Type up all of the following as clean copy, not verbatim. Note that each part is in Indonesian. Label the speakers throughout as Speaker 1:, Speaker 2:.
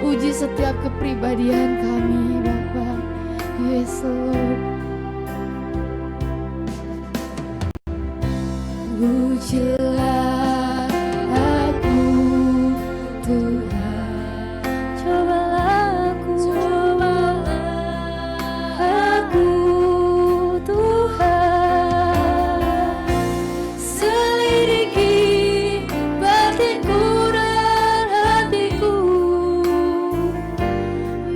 Speaker 1: Uji setiap kepribadian kami Bapa. Yes Lord. Ujilah aku Tuhan, cobalah aku Tuhan, selidiki batinku dan hatiku,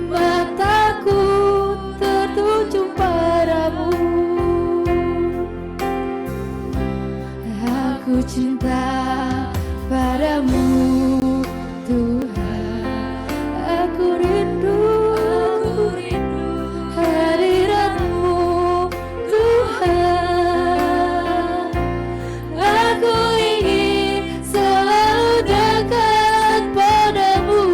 Speaker 1: mataku tertuju padamu. Aku cinta padamu Tuhan, aku rindu hadiratmu Tuhan. Aku ingin selalu dekat padamu,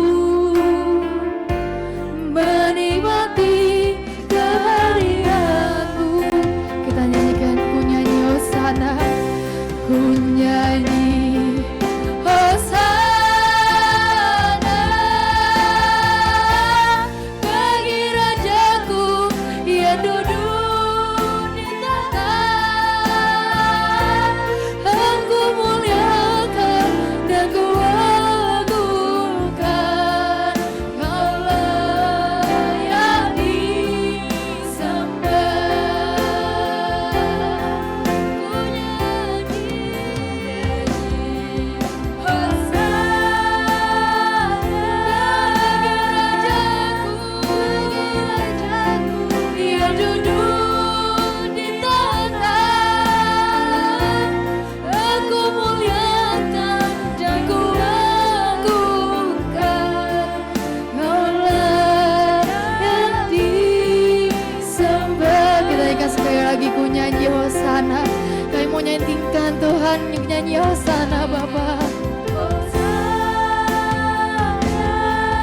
Speaker 1: menikmati kehadiranmu. Kita nyanyikan, ku nyanyi Hosana, ku nyanyi Hosana bagi Rajaku yang duduk di tahta. Aku muliakan dan ku agungkan, Kau layak disembah. Ku nyanyi Hosana bagi Rajaku yang duduk di tahta. Aku muliakan dan ku agungkan, Kau layak disembah. Kita ikat sekali lagi, ku nyanyi Hosana. Kami mau nyanyikan Tuhan, nyanyi Hosana Bapa.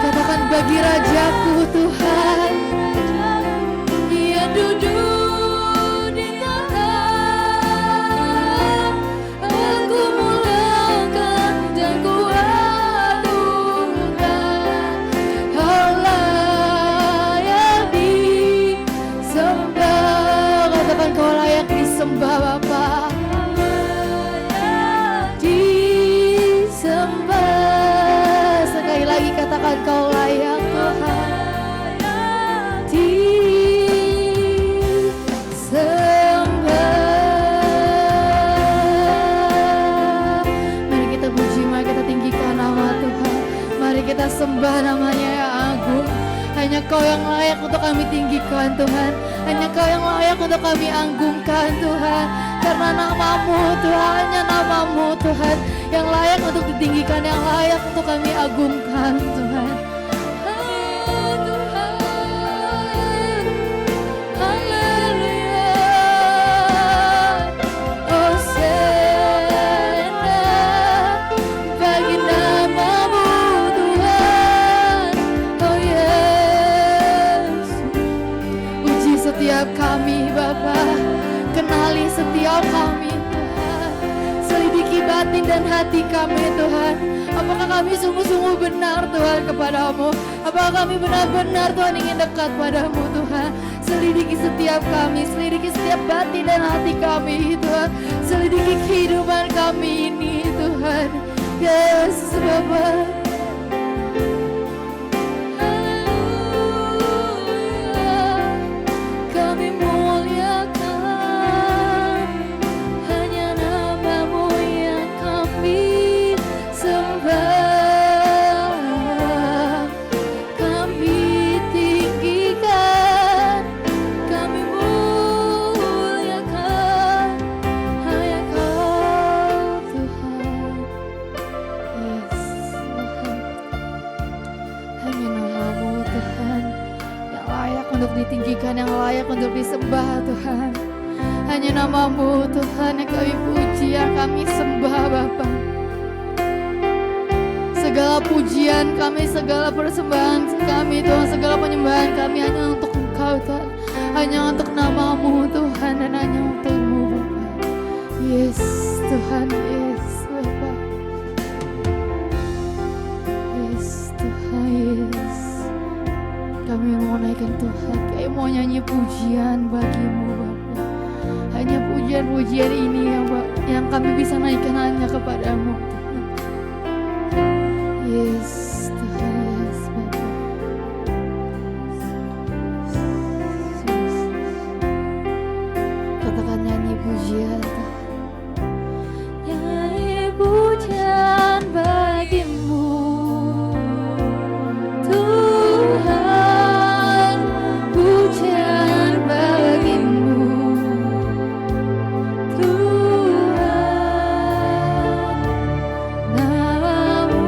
Speaker 1: Katakan, bagi Rajaku Tuhan yang duduk di tahta. Aku muliakan dan ku agungkan, Kau layak disembah. Katakan, Kau layak disembah Bapa. Disembah. Sekali lagi katakan, Kau layak Tuhan disembah. Mari kita puji, mari kita tinggikan nama Tuhan. Mari kita sembah namanya yang agung. Hanya Kau yang layak untuk kami tinggikan Tuhan. Hanya Kau yang layak untuk kami anggungkan Tuhan. Karena nama-Mu Tuhan, hanya nama-Mu Tuhan yang layak untuk ditinggikan, yang layak untuk kami agungkan Tuhan. Oh, Tuhan. Haleluya. Hosana bagi nama-Mu Tuhan. Oh yes. Uji setiap kami Bapa, kenali setiap kami Tuhan. Selidiki batin dan hati kami Tuhan. Apakah kami sungguh-sungguh benar Tuhan kepadamu? Apakah kami benar-benar Tuhan ingin dekat padamu Tuhan? Selidiki setiap kami, selidiki setiap batin dan hati kami Tuhan. Selidiki kehidupan kami ini Tuhan. Yesus Bapa. Kami muliakan hanya nama-Mu yang kami sembah. Kami tinggikan, kami muliakan hanya Kau Tuhan. Yes Tuhan. Hanya nama-Mu Tuhan yang layak untuk ditinggikan, yang layak untuk disembah Tuhan. Hanya nama-Mu Tuhan yang kami puji, yang kami sembah Bapa. Segala pujian kami, segala persembahan kami Tuhan, segala penyembahan kami hanya untuk Engkau Tuhan. Hanya untuk nama-Mu Tuhan dan hanya untuk-Mu Bapa. Yes Tuhan, yes Bapa. Yes Tuhan, yes. Kami mau naikkan Tuhan, kami mau nyanyi pujian bagimu Bapa. Hanya pujian-pujian ini yang kami bisa naikkan hanya kepadamu Tuhan. Yes Tuhan, yes Bapa. Yes. Katakan nyanyi pujian Tuhan. Nyanyi pujian bagimu Tuhan, pujian bagimu Tuhan, namamu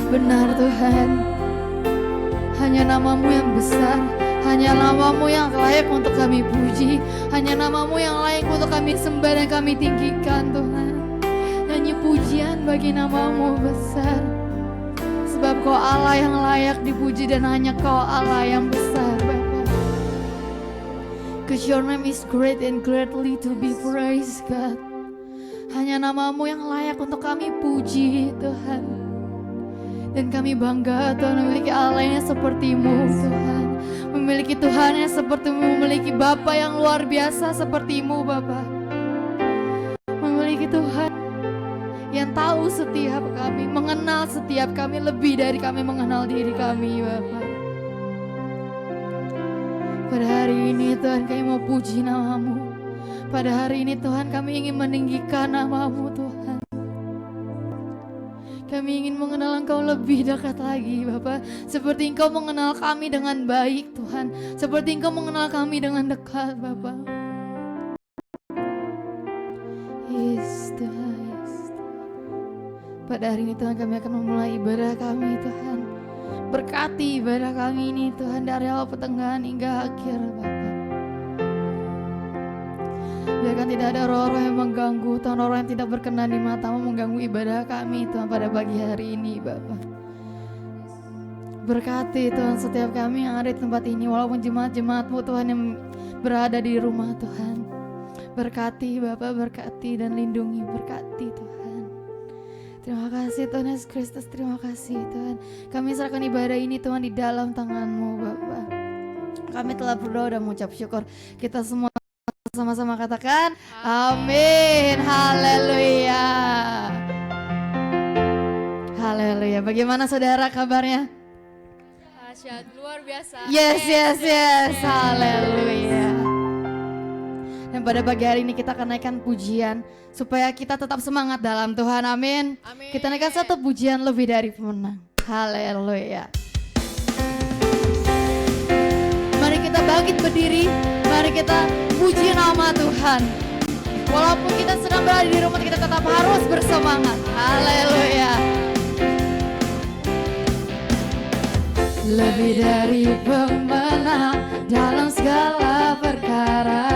Speaker 1: Benar Tuhan, hanya nama-Mu yang besar, hanya nama-Mu yang layak untuk kami puji, hanya nama-Mu yang layak untuk kami sembah dan kami tinggikan Tuhan. Nyanyi pujian bagi nama-Mu besar, sebab Kau Allah yang layak dipuji dan hanya Kau Allah yang besar Bapa. 'Cause Your name is great and greatly to be praised God. Hanya nama-Mu yang layak untuk kami puji Tuhan. Dan kami bangga Tuhan memiliki Allah yang seperti-Mu Tuhan, memiliki Tuhan yang seperti-Mu, memiliki Bapa yang luar biasa seperti-Mu Bapa, memiliki Tuhan yang tahu setiap kami, mengenal setiap kami lebih dari kami mengenal diri kami Bapa. Pada hari ini Tuhan kami mau puji nama-Mu, pada hari ini Tuhan kami ingin meninggikan nama-Mu Tuhan. Kami ingin mengenal Engkau lebih dekat lagi Bapa, seperti Engkau mengenal kami dengan baik Tuhan, seperti Engkau mengenal kami dengan dekat Bapa. Yes Tuhan, yes. Pada hari ini Tuhan kami akan memulai ibadah kami Tuhan. Berkati ibadah kami ini Tuhan dari awal pertengahan hingga akhir Bapa. Biarkan tidak ada roh-roh yang mengganggu Tuhan, roh yang tidak berkenan di mata-Mu mengganggu ibadah kami Tuhan pada pagi hari ini Bapa. Berkati Tuhan setiap kami yang ada di tempat ini, walaupun jemaat-jemaat-Mu Tuhan yang berada di rumah Tuhan. Berkati Bapa, berkati dan lindungi, berkati Tuhan. Terima kasih Tuhan Yesus Kristus, terima kasih Tuhan. Kami serahkan ibadah ini Tuhan di dalam tangan-Mu Bapa. Kami telah berdoa dan mengucap syukur. Kita semua sama-sama katakan amin. Haleluya, haleluya. Bagaimana saudara kabarnya?
Speaker 2: Dahsyat, luar biasa.
Speaker 1: Yes, haleluya. Dan pada pagi hari ini kita akan naikkan pujian supaya kita tetap semangat dalam Tuhan, amin.
Speaker 2: Amin.
Speaker 1: Kita naikkan satu pujian lebih dari pemenang. Haleluya. Mari kita bangkit berdiri, mari kita puji nama Tuhan. Walaupun kita sedang berada di rumah, kita tetap harus bersemangat. Haleluya. Lebih dari pemenang dalam segala perkara,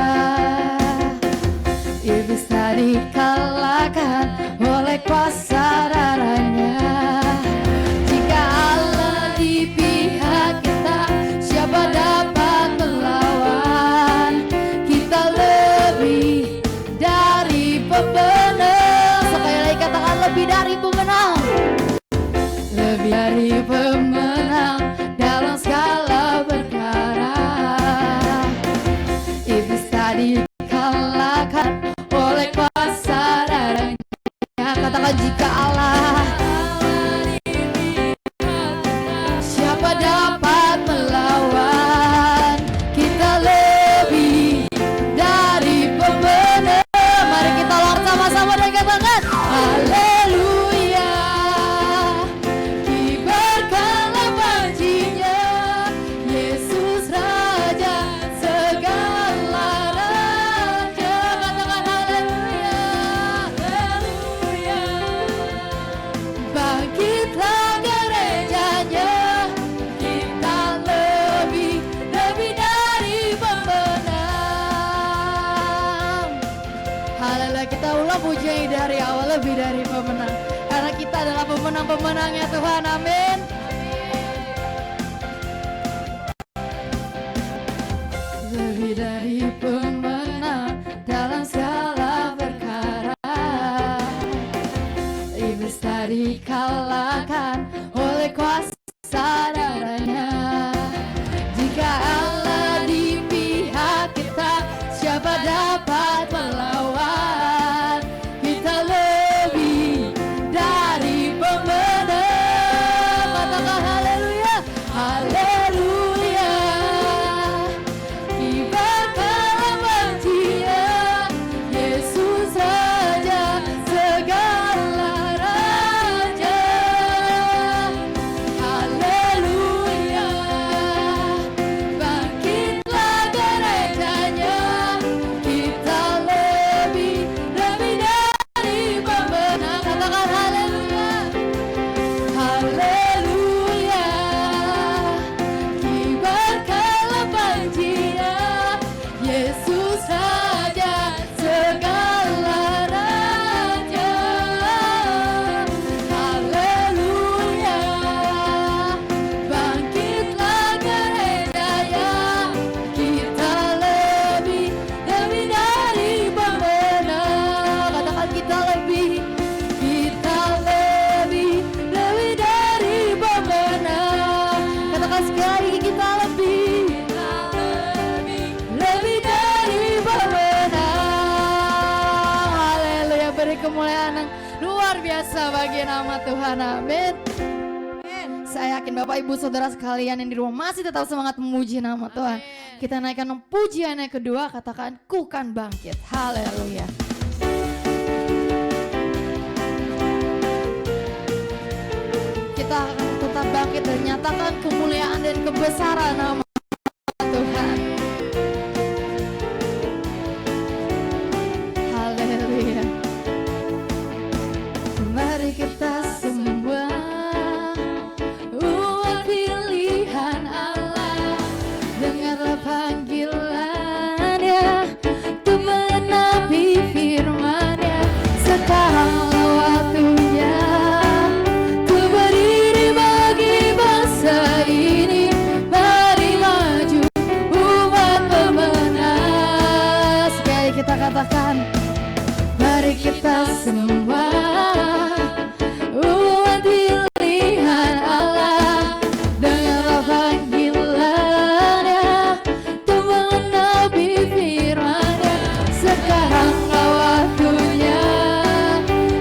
Speaker 1: iblis tak dikalahkan oleh kuasa darahnya. Jika Allah di pihak kita, siapa dapat melawan? Kita lebih dari pemenang. Sekali lagi katakan lebih dari pemenang. Lebih dari pemenang dalam segala perkara, iblis tak dikalahkan oleh kuasa darahnya. Katakan jika Allah, siapa dapat melawan? Kita lebih dari pemenang. Mari kita lawan sama-sama dan katakan haleluya. Kibarkanlah pujinya, Yesus Raja segala raja. Katakan haleluya, haleluya. Bangkitlah gerejanya, kita lebih dari pemenang. Haleluya, kita ulang pujian dari awal, lebih dari pemenang. Karena kita adalah pemenang-pemenangnya Tuhan, amin. Lebih dari pemenang dalam segala perkara, iblis tak dikalahkan oleh kuasa darahnya. Jika Allah di pihak kita, siapa dapat melawan? Kita lebih dari pemenang. Katakan haleluya, haleluya. Kibarkanlah pujinya, Yesus Raja segala raja. Haleluya. Bangkitlah gerejanya, kita lebih dari pemenang. Katakan haleluya, haleluya. kemuliaan yang luar biasa bagi nama Tuhan. Amin. Saya yakin Bapak Ibu Saudara sekalian yang di rumah masih tetap semangat memuji nama Tuhan. Kita naikkan pujian yang kedua, katakan ku kan bangkit. Haleluya. Kita akan tetap bangkit dan nyatakan kemuliaan dan kebesaran nama Tuhan. Haleluya. Mari kita semua umat pilihan Allah, dengarlah panggilannya untuk menenapi firman-Nya. Sekarang waktunya untuk berdiri bagi bangsa ini. Mari maju umat pemenang. Sekali kita katakan, mari kita semua umat pilihan Allah, dengarlah panggilannya untuk menenapi firman-Nya. Sekarang waktunya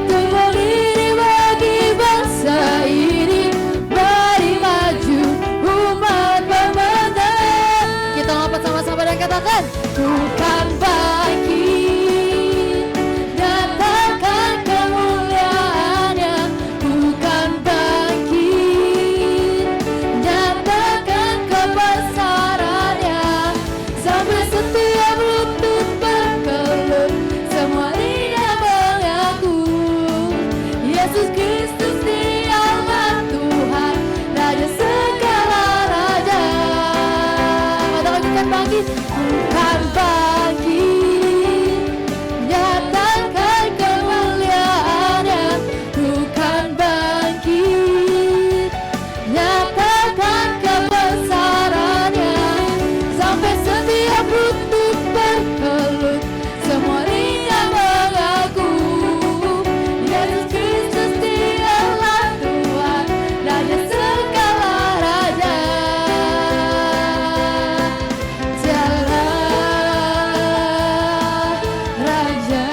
Speaker 1: untuk berdiri bagi bangsa ini. Mari maju umat pemenang. Kita lompat sama-sama dan katakan, bukan bangkit, nyatakan kemuliaan-Nya. Bukan bangkit, nyatakan kebesaran-Nya. Sampai setiap lutut berkelut, semua lidah mengaku Yesus Kristus dialah Tuhan, Raja segala raja. Katakan bukan bangkit, bukan bangkit, nyatakan kemuliaan-Nya. Bukan bangkit, nyatakan kebesaran-Nya. Sampai setiap lutut berkelut, semua lidah mengaku Yesus Kristus dialah Tuhan, Raja segala raja. Dialah Raja,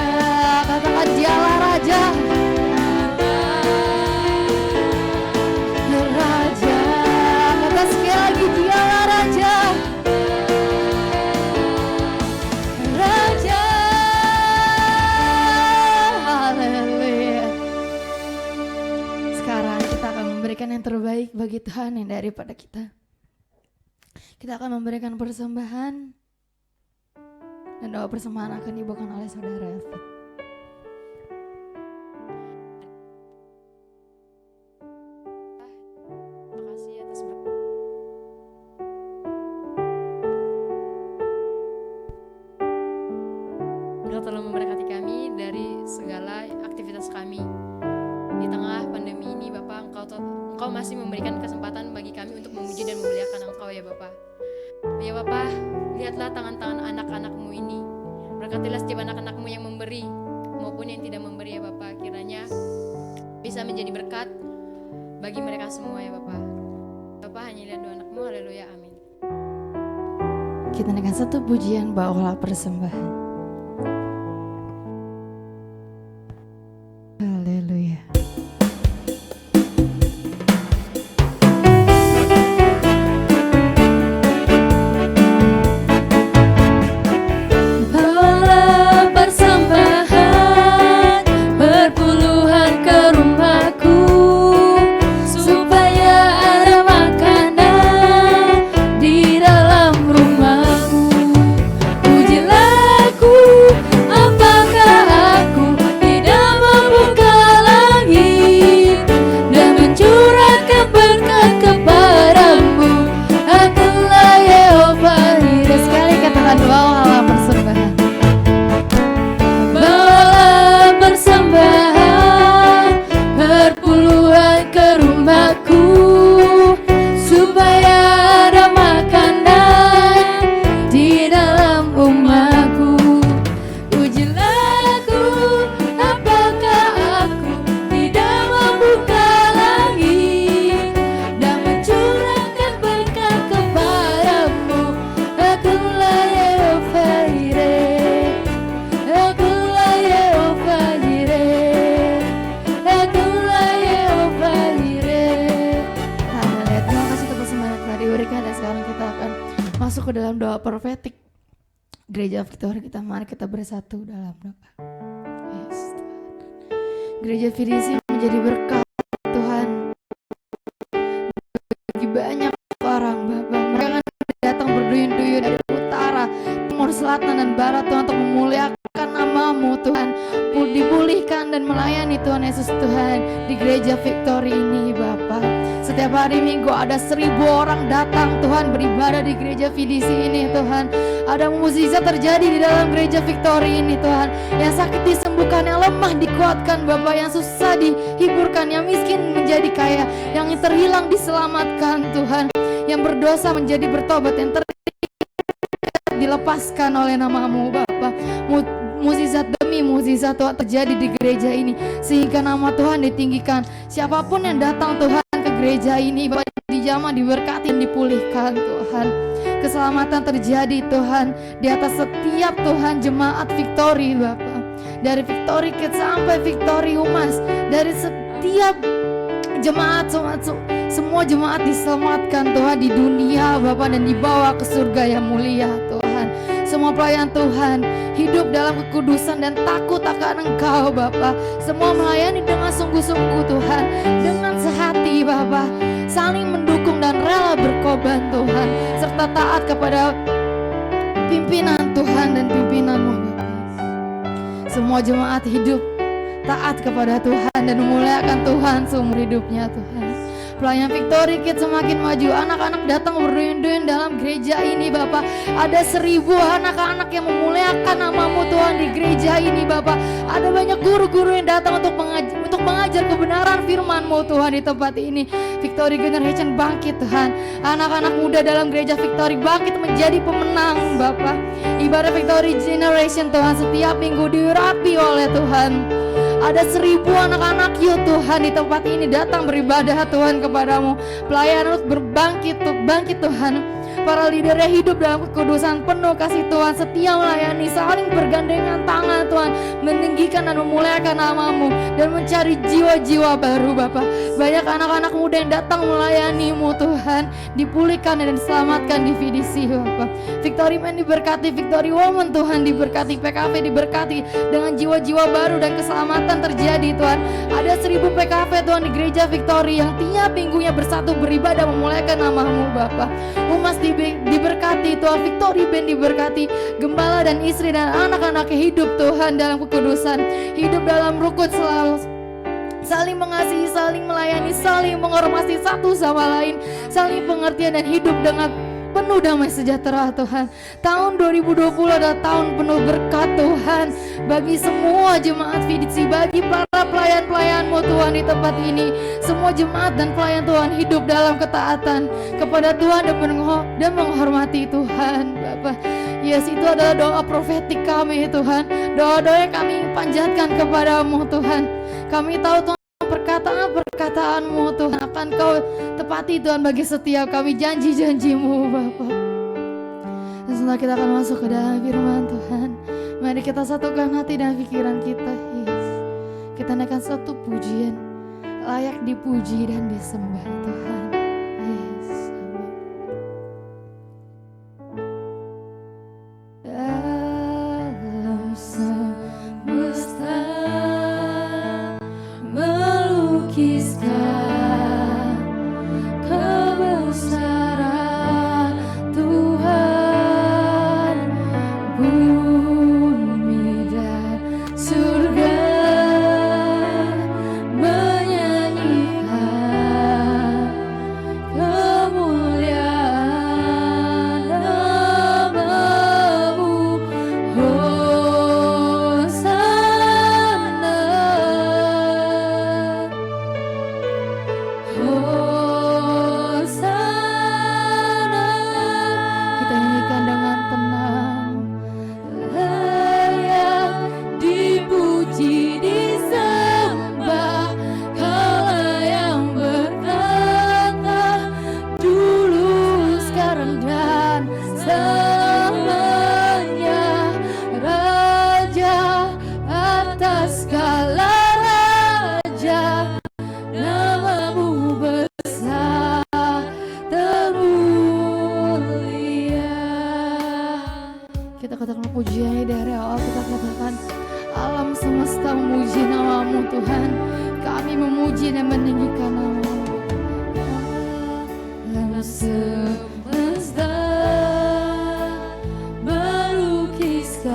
Speaker 1: katakan dialah Raja. Raja, kata sekali lagi, dialah Raja. Raja, haleluya. Sekarang kita akan memberikan yang terbaik bagi Tuhan yang daripada kita. Kita akan memberikan persembahan, dan doa persembahan akan dibawakan oleh saudara Elvin.
Speaker 2: Makasih atas Engkau telah memberkati kami dari segala aktivitas kami. Di tengah pandemi ini Bapak, Engkau masih memberikan kesempatan bagi kami untuk memuji dan memuliakan Engkau ya Bapak. Ya Bapak, lihatlah tangan-tangan anak-anak-Mu ini. Berkatilah setiap anak-anak-Mu yang memberi maupun yang tidak memberi ya Bapak. Kiranya bisa menjadi berkat bagi mereka semua ya Bapak. Bapak, hanya lihat doa anak-Mu, haleluya, amin.
Speaker 1: Kita naikkan satu pujian, bawalah persembahan. Haleluya. Bawalah persembahan berpuluhan ke rumahku, supaya ada makanan di dalam rumahku. Pujilah aku, apakah aku tidak membuka langit dan mencurahkan berkat kepadamu. Akulah Yehova Jireh. Sekali katakan, bawalah persembahan. Bawalah persembahan berpuluhan ke rumahku, supaya ada makanan di dalam rumahku. Pujilah aku, apakah aku tidak membuka langit dan mencurahkan berkat kepadamu. Akulah Yehova Jireh, akulah Yehova Jireh. masuk ke dalam doa profetik Gereja Victory kita. Mari kita bersatu dalam doa. Yes, Tuhan. Gereja Fidensi menjadi berkat Tuhan bagi banyak orang Bapak. Mereka akan datang berduyun-duyun dari utara, timur, selatan, dan barat Tuhan, untuk memuliakan nama-Mu Tuhan, dipulihkan dan melayani Tuhan Yesus Tuhan di Gereja Victory ini Bapak. Setiap hari Minggu ada 1.000 orang datang Tuhan beribadah di Gereja Fidensi ini Tuhan. Ada mukjizat terjadi di dalam Gereja Victory ini Tuhan. Yang sakit disembuhkan, yang lemah dikuatkan Bapak, yang susah dihiburkan, yang miskin menjadi kaya, yang terhilang diselamatkan Tuhan, yang berdosa menjadi bertobat, yang dilepaskan oleh nama-Mu Bapak. Mukjizat demi mukjizat Tuhan terjadi di gereja ini, sehingga nama Tuhan ditinggikan. Siapapun yang datang Tuhan ke gereja ini Bapak, dijamah, diberkati, dipulihkan Tuhan. Keselamatan terjadi Tuhan di atas setiap Tuhan jemaat Victory Bapak, dari Victory Kids sampai Victory Humas, dari setiap jemaat, semua jemaat diselamatkan Tuhan di dunia Bapak, dan dibawa ke surga yang mulia Tuhan. Semua pelayan Tuhan hidup dalam kekudusan dan takut akan Engkau Bapa. Semua melayani dengan sungguh-sungguh Tuhan, dengan sehati Bapa, saling mendukung dan rela berkorban Tuhan, serta taat kepada pimpinan Tuhan dan pimpinan-Mu Bapa. Semua jemaat hidup taat kepada Tuhan dan memuliakan Tuhan seumur hidupnya Tuhan. Pelayan Victory Kids semakin maju, anak-anak datang berduyun-duyun dalam gereja ini Bapak. Ada 1.000 anak-anak yang memuliakan nama-Mu Tuhan di gereja ini Bapak. Ada banyak guru-guru yang datang untuk mengajar kebenaran firman-Mu Tuhan di tempat ini. Victory Generation bangkit Tuhan. Anak-anak muda dalam gereja Victory bangkit menjadi pemenang Bapak. Ibadah Victory Generation Tuhan setiap minggu diurapi oleh Tuhan. Ada 1.000 anak-anak yuk Tuhan di tempat ini datang beribadah Tuhan kepadamu. Pelayan berbangkit Tuhan. Para leadernya hidup dalam kekudusan, penuh kasih Tuhan, setia melayani, saling bergandengan tangan Tuhan, meninggikan dan memuliakan nama-Mu, dan mencari jiwa-jiwa baru Bapak. Banyak anak-anak muda yang datang melayani-Mu Tuhan, dipulihkan dan diselamatkan di Fidensi Bapak. Victory Men diberkati, Victory Woman Tuhan diberkati, PKV diberkati dengan jiwa-jiwa baru dan keselamatan terjadi Tuhan. Ada 1.000 PKV Tuhan di gereja Victory yang tiap minggunya bersatu beribadah memuliakan nama-Mu Bapak. Humas diberkati Tuhan, Victory Band diberkati, gembala dan istri dan anak-anaknya hidup Tuhan dalam kekudusan, hidup dalam rukun selalu, saling mengasihi, saling melayani, saling menghormati satu sama lain, saling pengertian dan hidup dengan penuh damai sejahtera Tuhan. Tahun 2020 adalah tahun penuh berkat Tuhan bagi semua jemaat Fidensi, bagi para pelayan-pelayan-Mu Tuhan di tempat ini. Semua jemaat dan pelayan Tuhan hidup dalam ketaatan kepada Tuhan dan menghormati Tuhan Bapak. Yes, itu adalah doa profetik kami Tuhan, doa-doa yang kami panjatkan kepadamu Tuhan. Kami tahu Tuhan perkataan-perkataan-Mu Tuhan akan Kau tepati Tuhan bagi setiap kami janji-janji-Mu Bapak. Dan setelah kita akan masuk ke dalam firman Tuhan, mari kita satukan hati dan pikiran kita. Yes. Kita naikkan satu pujian layak dipuji dan disembah Tuhan. Yes. Dalam semesta melukiskan kebesaran Tuhan, bumi dan surga menyanyikan katakan pujiannya dari awal, kita katakan alam semesta memuji nama-Mu Tuhan. Kami memuji dan meninggikan nama-Mu. Alam semesta melukiskan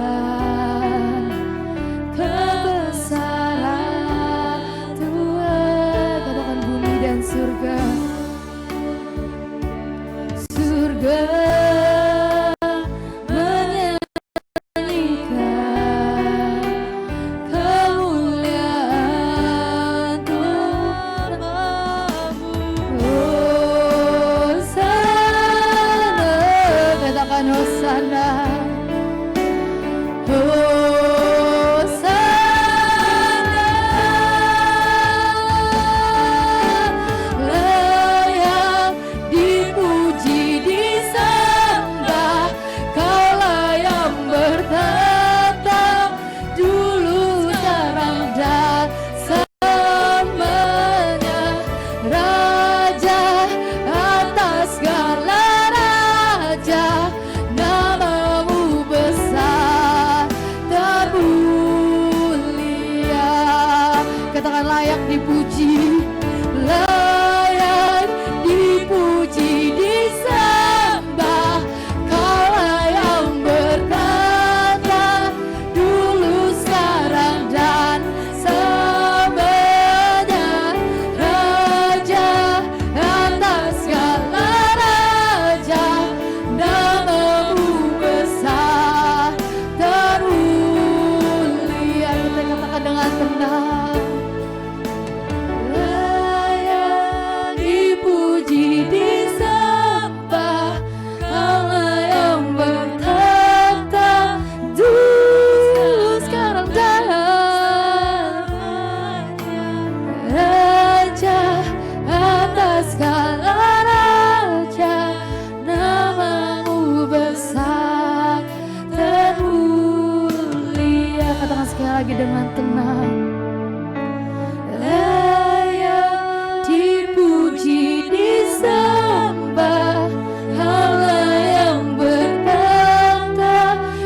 Speaker 1: kebesaran Tuhan. Katakan bumi dan surga. Surga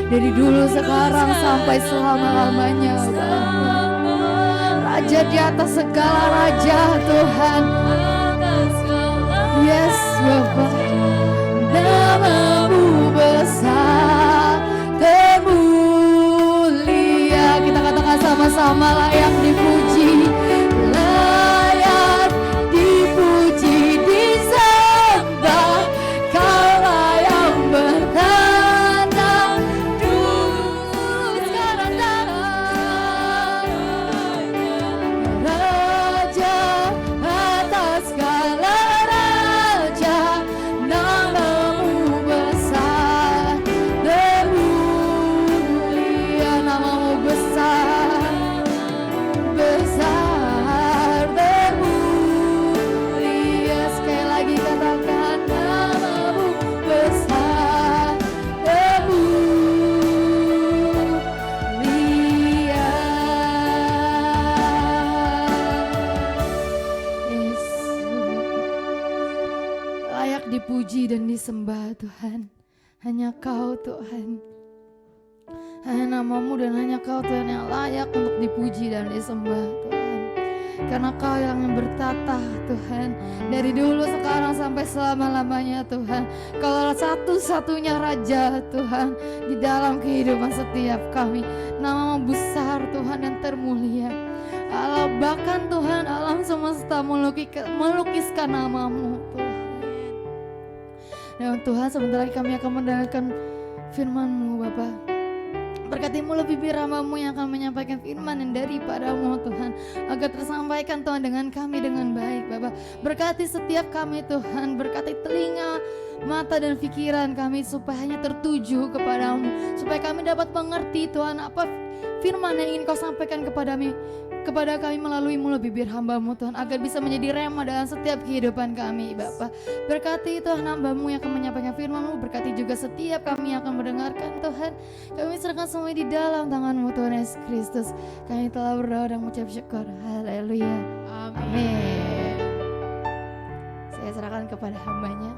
Speaker 1: dari dulu sekarang sampai selama-lamanya, Raja di atas segala raja Tuhan. Yes Bapa, nama-Mu besar termulia. Kita katakan sama-sama, layak dipuji, layak dipuji, disembah. Kaulah yang bertata dulu sekarang dan Raja atas segala raja, nama-Mu besar termulia, nama-Mu besar, besar termulia. Sekali lagi katakan, nama-Mu besar termulia. Yesus, layak dipuji dan disembah Tuhan. Hanya Kau Tuhan, hanya nama-Mu dan hanya Kau Tuhan yang layak untuk dipuji dan disembah Tuhan. Karena Kau yang bertata Tuhan, dari dulu sekarang sampai selama-lamanya Tuhan. Kau satu-satunya Raja Tuhan di dalam kehidupan setiap kami. Nama-Mu besar Tuhan dan termulia. Allah, bahkan Tuhan alam semesta melukiskan nama-Mu Tuhan. Dan Tuhan, sebentar lagi kami akan mendengarkan firman-Mu Bapa. Berkati-Mu lebih biar hamba-Mu yang akan menyampaikan firman yang daripada-Mu Tuhan, agar tersampaikan Tuhan dengan kami dengan baik Bapa. Berkati setiap kami Tuhan, berkati telinga, mata dan pikiran kami supaya hanya tertuju kepada-Mu, supaya kami dapat mengerti Tuhan apa firman yang ingin Kau sampaikan kepada kami melalui-Mu lebih biar hamba-Mu Tuhan, agar bisa menjadi rema dalam setiap kehidupan kami Bapa. Berkati Tuhan hamba-Mu yang akan menyampaikan firman-Mu, berkati juga setiap kami yang akan mendengarkan Tuhan. Kami serahkan semua di dalam tangan-Mu Tuhan Yesus Kristus. Kami telah berdoa dan mengucap syukur. Haleluya. Amin. Saya serahkan kepada hamba-Nya.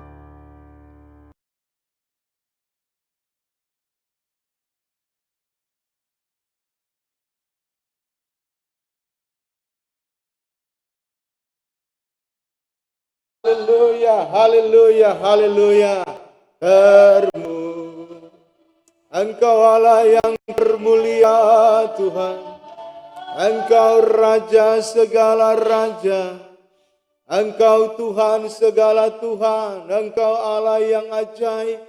Speaker 3: Haleluya, haleluya, haleluya. Termu, Engkau Allah yang termulia Tuhan. Engkau Raja segala Raja. Engkau Tuhan segala Tuhan. Engkau Allah yang ajaib.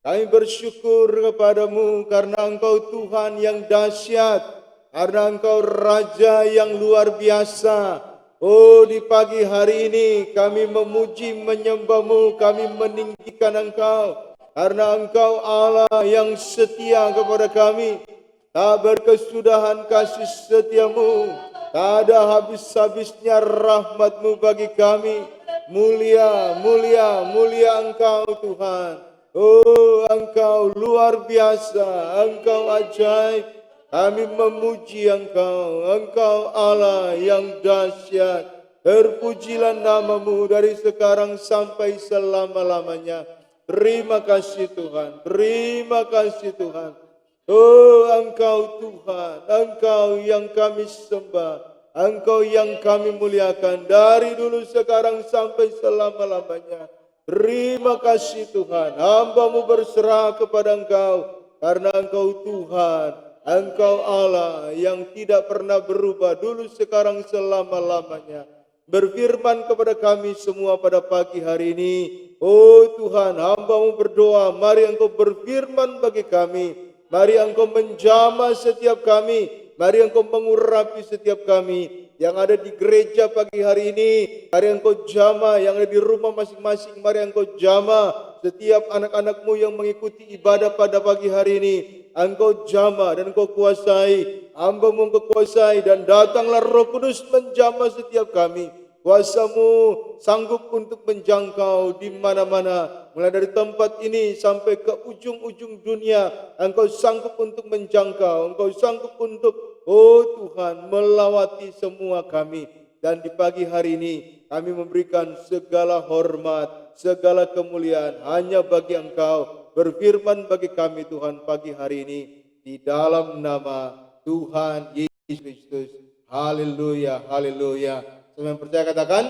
Speaker 3: Kami bersyukur kepadamu karena Engkau Tuhan yang dahsyat. Karena Engkau Raja yang luar biasa. Oh, di pagi hari ini kami memuji menyembah-Mu, kami meninggikan Engkau. Karena Engkau Allah yang setia kepada kami. Tak berkesudahan kasih setiamu, tak ada habis-habisnya rahmat-Mu bagi kami. Mulia, mulia, mulia Engkau Tuhan. Oh, Engkau luar biasa, Engkau ajaib. Kami memuji Engkau, Engkau Allah yang dahsyat. Terpujilah nama-Mu dari sekarang sampai selama-lamanya. Terima kasih Tuhan, terima kasih Tuhan. Oh, Engkau Tuhan, Engkau yang kami sembah, Engkau yang kami muliakan dari dulu sekarang sampai selama-lamanya. Terima kasih Tuhan, hamba-Mu berserah kepada Engkau, karena Engkau Tuhan, Engkau Allah yang tidak pernah berubah dulu sekarang selama-lamanya. Berfirman kepada kami semua pada pagi hari ini, oh Tuhan, hamba-Mu berdoa, mari Engkau berfirman bagi kami. Mari Engkau menjamah setiap kami. Mari Engkau mengurapi setiap kami. Yang ada di gereja pagi hari ini, mari Engkau jamah. Yang ada di rumah masing-masing, mari Engkau jamah. Setiap anak-anak-Mu yang mengikuti ibadah pada pagi hari ini, Engkau jamah dan Engkau kuasai. Hamba-Mu Engkau kuasai, dan datanglah Roh Kudus menjamah setiap kami. Kuasa-Mu sanggup untuk menjangkau di mana-mana. Mulai dari tempat ini sampai ke ujung-ujung dunia. Engkau sanggup untuk menjangkau. Engkau sanggup untuk, oh Tuhan, melawati semua kami. Dan di pagi hari ini kami memberikan segala hormat, segala kemuliaan hanya bagi Engkau. Berfirman bagi kami Tuhan pagi hari ini. Di dalam nama Tuhan Yesus Kristus. Haleluya, haleluya. Semua yang percaya katakan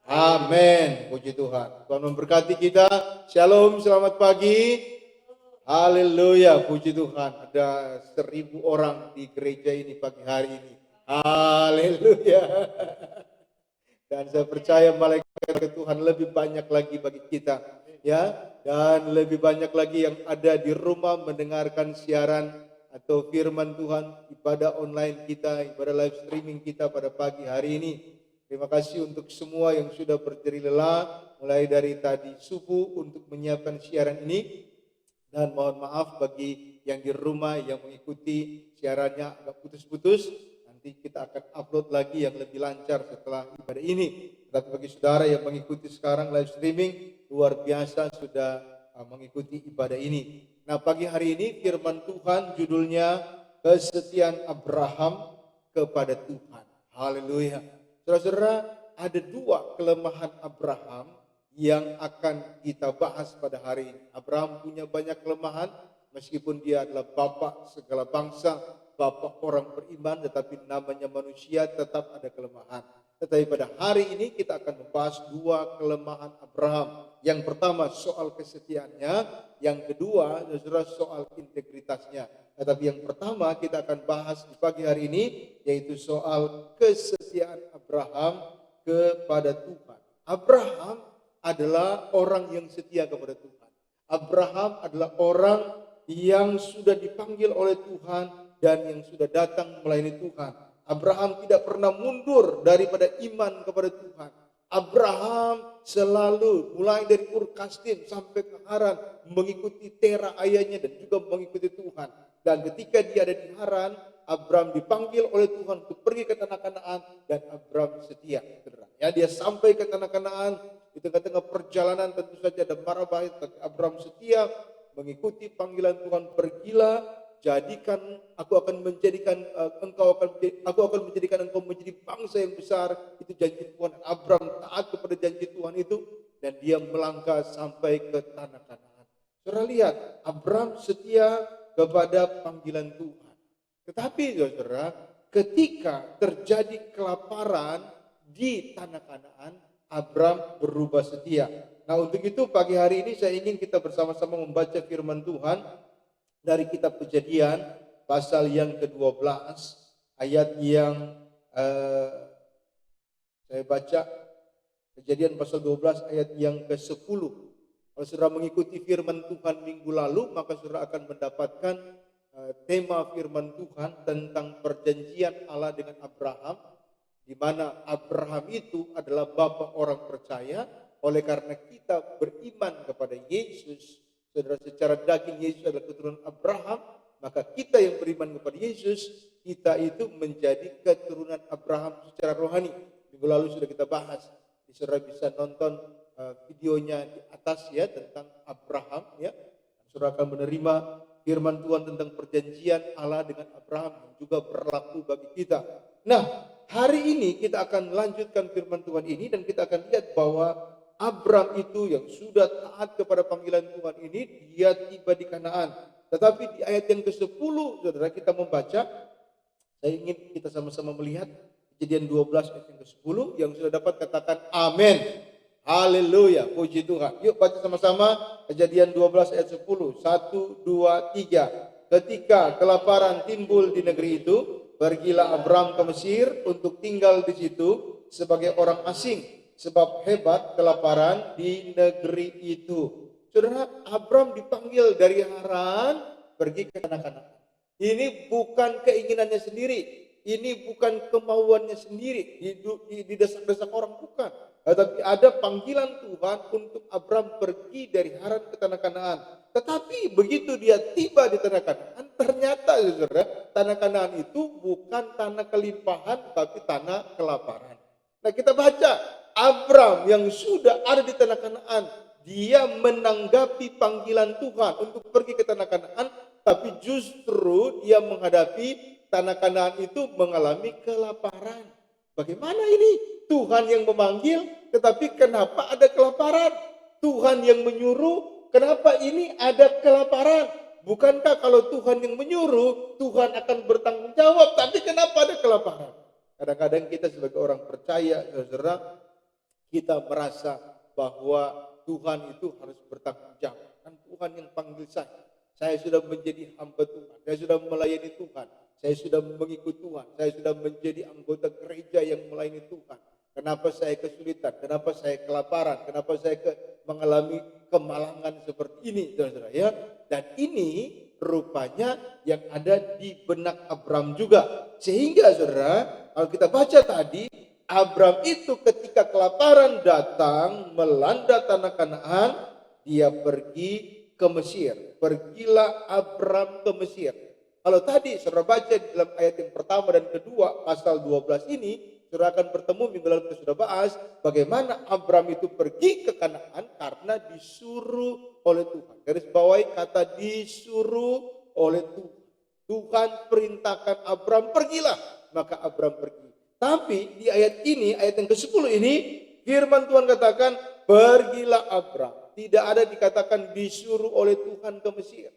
Speaker 3: amin. Puji Tuhan. Tuhan memberkati kita. Shalom, selamat pagi. Haleluya, puji Tuhan. Ada 1000 orang di gereja ini pagi hari ini. Haleluya. Dan saya percaya malaikat Tuhan lebih banyak lagi bagi kita, ya. Dan lebih banyak lagi yang ada di rumah mendengarkan siaran atau firman Tuhan, ibadah online kita, ibadah live streaming kita pada pagi hari ini. Terima kasih untuk semua yang sudah berdiri lelah mulai dari tadi subuh untuk menyiapkan siaran ini. Dan mohon maaf bagi yang di rumah yang mengikuti siarannya agak putus-putus. Nanti kita akan upload lagi yang lebih lancar setelah ibadah ini. Tetapi bagi saudara yang mengikuti sekarang live streaming, luar biasa sudah mengikuti ibadah ini. Nah, pagi hari ini firman Tuhan judulnya Kesetiaan Abraham kepada Tuhan. Haleluya. Saudara-saudara, ada 2 kelemahan Abraham yang akan kita bahas pada hari ini. Abraham punya banyak kelemahan, meskipun dia adalah bapak segala bangsa, bapak orang beriman, tetapi namanya manusia tetap ada kelemahan. Tetapi pada hari ini kita akan membahas 2 kelemahan Abraham. Yang pertama soal kesetiaannya, yang kedua saudara soal integritasnya. Tetapi yang pertama kita akan bahas di pagi hari ini, yaitu soal kesetiaan Abraham kepada Tuhan. Abraham adalah orang yang setia kepada Tuhan. Abraham adalah orang yang sudah dipanggil oleh Tuhan dan yang sudah datang melayani Tuhan. Abraham tidak pernah mundur daripada iman kepada Tuhan. Abraham selalu mulai dari Ur Kasdim sampai ke Haran mengikuti Tera ayahnya dan juga mengikuti Tuhan. Dan ketika dia ada di Haran, Abraham dipanggil oleh Tuhan untuk pergi ke tanah Kanaan dan Abraham setia. Ya, dia sampai ke tanah Kanaan, di tengah-tengah perjalanan tentu saja ada mara bahaya, tapi Abraham setia mengikuti panggilan Tuhan. Pergilah, jadikan aku akan menjadikan engkau menjadi bangsa yang besar. Itu janji Tuhan. Abraham taat kepada janji Tuhan itu dan dia melangkah sampai ke tanah Kanaan. Saudara lihat, Abraham setia kepada panggilan Tuhan. Tetapi saudara, ketika terjadi kelaparan di tanah Kanaan, Abram berubah setia. Nah, untuk itu pagi hari ini saya ingin kita bersama-sama membaca firman Tuhan dari kitab Kejadian pasal yang ke-12 ayat yang saya baca Kejadian pasal 12 ayat yang ke-10. Kalau saudara mengikuti firman Tuhan minggu lalu, maka saudara akan mendapatkan tema firman Tuhan tentang perjanjian Allah dengan Abraham, di mana Abraham itu adalah bapa orang percaya. Oleh karena kita beriman kepada Yesus, saudara, secara daging Yesus adalah keturunan Abraham, maka kita yang beriman kepada Yesus, kita itu menjadi keturunan Abraham secara rohani. Minggu lalu sudah kita bahas, saudara bisa nonton videonya di atas ya, tentang Abraham ya. Saudara akan menerima firman Tuhan tentang perjanjian Allah dengan Abraham yang juga berlaku bagi kita. Nah, hari ini kita akan lanjutkan firman Tuhan ini dan kita akan lihat bahwa Abram itu yang sudah taat kepada panggilan Tuhan ini, dia tiba di Kanaan. Tetapi di ayat yang ke-10, saudara, kita membaca, saya ingin kita sama-sama melihat Kejadian 12 ayat yang ke-10, yang sudah dapat katakan amin. Haleluya, puji Tuhan. Yuk baca sama-sama Kejadian 12 ayat 10. 1, 2, 3. Ketika kelaparan timbul di negeri itu, pergilah Abram ke Mesir untuk tinggal di situ sebagai orang asing. Sebab hebat kelaparan di negeri itu. Saudara, Abram dipanggil dari Haran pergi ke tanah Kanaan. Ini bukan keinginannya sendiri. Ini bukan kemauannya sendiri. Didesak-desak orang, bukan. Tetapi ada panggilan Tuhan untuk Abram pergi dari Haran ke tanah Kanaan. Tetapi begitu dia tiba di tanah Kanaan, ternyata saudara, tanah Kanaan itu bukan tanah kelimpahan, tapi tanah kelaparan. Nah, kita baca Abram yang sudah ada di tanah Kanaan, dia menanggapi panggilan Tuhan untuk pergi ke tanah Kanaan, tapi justru dia menghadapi tanah Kanaan itu mengalami kelaparan. Bagaimana ini? Tuhan yang memanggil, tetapi kenapa ada kelaparan? Tuhan yang menyuruh, kenapa ini ada kelaparan? Bukankah kalau Tuhan yang menyuruh, Tuhan akan bertanggung jawab, tapi kenapa ada kelaparan? Kadang-kadang kita sebagai orang percaya, saudara, kita merasa bahwa Tuhan itu harus bertanggung jawab. Kan Tuhan yang panggil saya. Saya sudah menjadi hamba Tuhan. Saya sudah melayani Tuhan. Saya sudah mengikut Tuhan. Saya sudah menjadi anggota gereja yang melayani Tuhan. Kenapa saya kesulitan? Kenapa saya kelaparan? Kenapa saya mengalami kemalangan seperti ini, saudara ya? Dan ini rupanya yang ada di benak Abram juga. Sehingga saudara, kalau kita baca tadi, Abram itu ketika kelaparan datang melanda tanah Kanaan, dia pergi ke Mesir. Pergilah Abram ke Mesir. Kalau tadi saudara baca di dalam ayat yang pertama dan kedua pasal 12 ini, saudara akan bertemu minggu lalu kita sudah bahas bagaimana Abram itu pergi ke Kanaan karena disuruh oleh Tuhan. Garis bawahi kata disuruh oleh Tuhan. Tuhan perintahkan Abram pergilah, maka Abram pergi. Tapi di ayat ini, ayat yang ke-10 ini, firman Tuhan katakan pergilah Abram. Tidak ada dikatakan disuruh oleh Tuhan ke Mesir.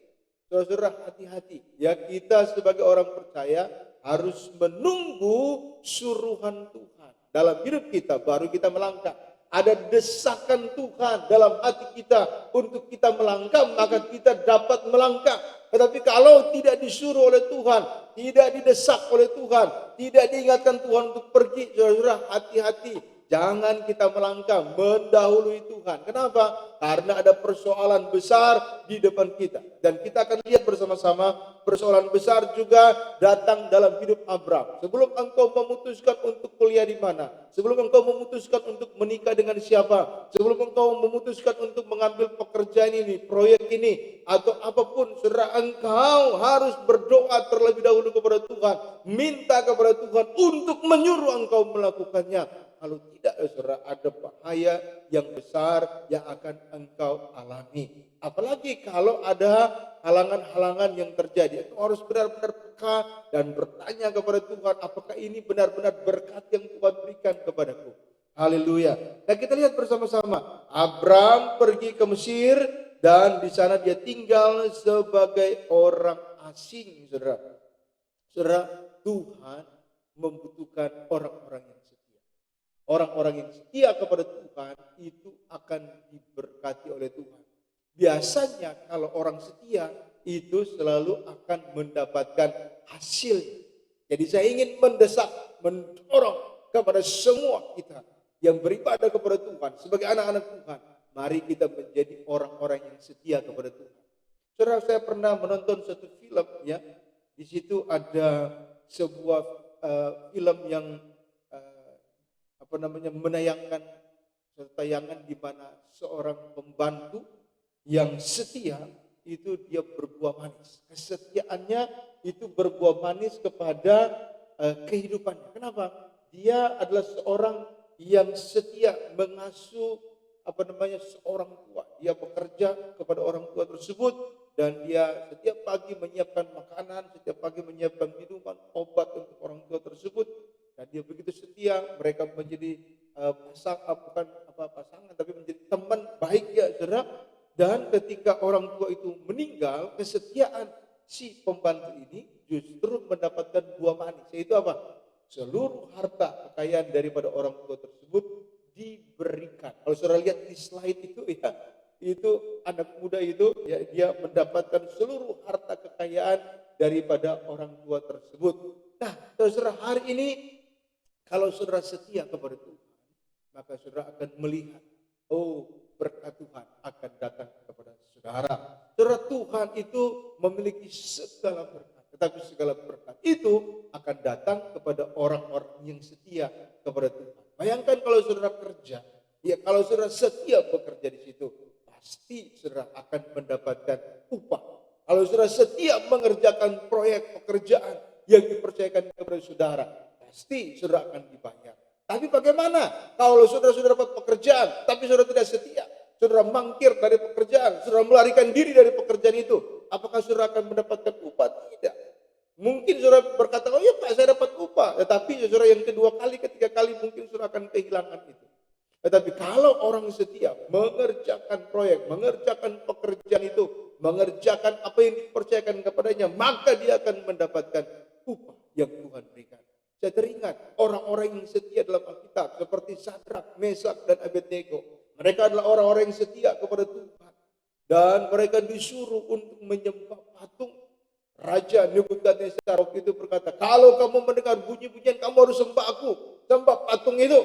Speaker 3: Saudara, hati-hati. Ya, kita sebagai orang percaya harus menunggu suruhan Tuhan. Dalam hidup kita baru kita melangkah. Ada desakan Tuhan dalam hati kita untuk kita melangkah, maka kita dapat melangkah. Tetapi kalau tidak disuruh oleh Tuhan, tidak didesak oleh Tuhan, tidak diingatkan Tuhan untuk pergi, saudara, hati-hati. Jangan kita melangkah mendahului Tuhan. Kenapa? Karena ada persoalan besar di depan kita. Dan kita akan lihat bersama-sama persoalan besar juga datang dalam hidup Abram. Sebelum engkau memutuskan untuk kuliah di mana, sebelum engkau memutuskan untuk menikah dengan siapa, sebelum engkau memutuskan untuk mengambil pekerjaan ini, proyek ini, atau apapun, saudara, engkau harus berdoa terlebih dahulu kepada Tuhan. Minta kepada Tuhan untuk menyuruh engkau melakukannya. Kalau tidak, saudara, ada bahaya yang besar yang akan engkau alami. Apalagi kalau ada halangan-halangan yang terjadi. Engkau harus benar-benar peka dan bertanya kepada Tuhan, apakah ini benar-benar berkat yang Tuhan berikan kepadaku. Haleluya. Nah, kita lihat bersama-sama. Abram pergi ke Mesir dan di sana dia tinggal sebagai orang asing, saudara. Saudara, Tuhan membutuhkan orang-orang yang setia. Orang-orang yang setia kepada Tuhan itu akan diberkati oleh Tuhan. Biasanya kalau orang setia itu selalu akan mendapatkan hasil. Jadi saya ingin mendesak, mendorong kepada semua kita yang beribadah kepada Tuhan sebagai anak-anak Tuhan. Mari kita menjadi orang-orang yang setia kepada Tuhan. Saudara, saya pernah menonton satu film ya. Di situ ada sebuah film yang menayangkan satu tayangan di mana seorang pembantu yang setia itu dia berbuah manis. Kesetiaannya itu berbuah manis kepada kehidupannya. Kenapa? Dia adalah seorang yang setia mengasuh seorang tua. Dia bekerja kepada orang tua tersebut dan dia setiap pagi menyiapkan makanan, setiap pagi menyiapkan minuman, obat untuk orang tua tersebut. Dan dia begitu setia, mereka menjadi pasangan, tapi menjadi teman baik ya saudara. Dan ketika orang tua itu meninggal, kesetiaan si pembantu ini justru mendapatkan buah manis. Yaitu apa? Seluruh harta kekayaan daripada orang tua tersebut diberikan. Kalau saudara lihat di slide itu ya, itu anak muda itu ya, dia mendapatkan seluruh harta kekayaan daripada orang tua tersebut. Nah, saudara, hari ini kalau saudara setia kepada Tuhan, maka saudara akan melihat, berkat Tuhan akan datang kepada saudara. Saudara, Tuhan itu memiliki segala berkat, tetapi segala berkat itu akan datang kepada orang-orang yang setia kepada Tuhan. Bayangkan kalau saudara kerja, ya kalau saudara setia bekerja di situ, pasti saudara akan mendapatkan upah. Kalau saudara setia mengerjakan proyek pekerjaan yang dipercayakan kepada saudara, pasti saudara akan dibayar. Tapi bagaimana kalau saudara sudah dapat pekerjaan, tapi saudara tidak setia? Saudara mangkir dari pekerjaan, saudara melarikan diri dari pekerjaan itu. Apakah saudara akan mendapatkan upah? Tidak. Mungkin saudara berkata, oh iya Pak, saya dapat upah. Tetapi saudara yang kedua kali, ketiga kali mungkin saudara akan kehilangan itu. Tetapi kalau orang setia mengerjakan proyek, mengerjakan pekerjaan itu, mengerjakan apa yang dipercayakan kepadanya, maka dia akan mendapatkan upah yang Tuhan berikan. Saya teringat orang-orang yang setia dalam Alkitab seperti Sadrak, Mesak, dan Abednego. Mereka adalah orang-orang yang setia kepada Tuhan. Dan mereka disuruh untuk menyembah patung. Raja Nebukadnezar waktu itu berkata, kalau kamu mendengar bunyi-bunyian, kamu harus sembah aku, sembah patung itu.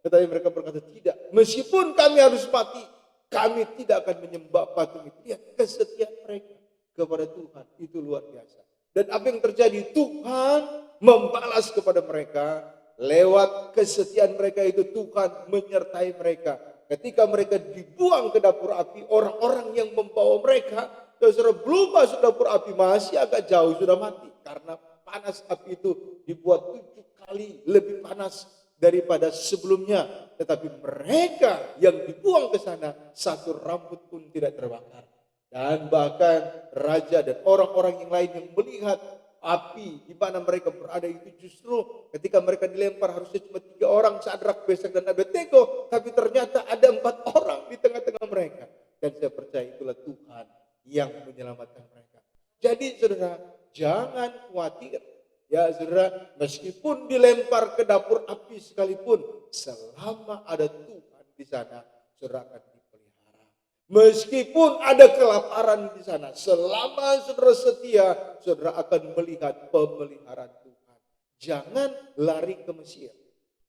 Speaker 3: Tetapi mereka berkata, tidak. Meskipun kami harus mati, kami tidak akan menyembah patung itu. Lihat kesetiaan mereka kepada Tuhan, itu luar biasa. Dan apa yang terjadi? Tuhan membalas kepada mereka lewat kesetiaan mereka itu. Tuhan menyertai mereka. Ketika mereka dibuang ke dapur api, orang-orang yang membawa mereka saudara belum masuk dapur api, masih agak jauh sudah mati. Karena panas api itu dibuat 7 kali lebih panas daripada sebelumnya. Tetapi mereka yang dibuang ke sana, satu rambut pun tidak terbakar. Dan bahkan raja dan orang-orang yang lain yang melihat api di mana mereka berada itu, justru ketika mereka dilempar harusnya cuma 3 orang, Sadrak, Mesak, dan Abednego, tapi ternyata ada 4 orang di tengah-tengah mereka. Dan saya percaya itulah Tuhan yang menyelamatkan mereka. Jadi saudara, jangan khawatir. Ya saudara, meskipun dilempar ke dapur api sekalipun, selama ada Tuhan di sana, saudara akan dipelihara. Meskipun ada kelaparan di sana, selama saudara setia, saudara akan melihat pemeliharaan Tuhan. Jangan lari ke Mesir.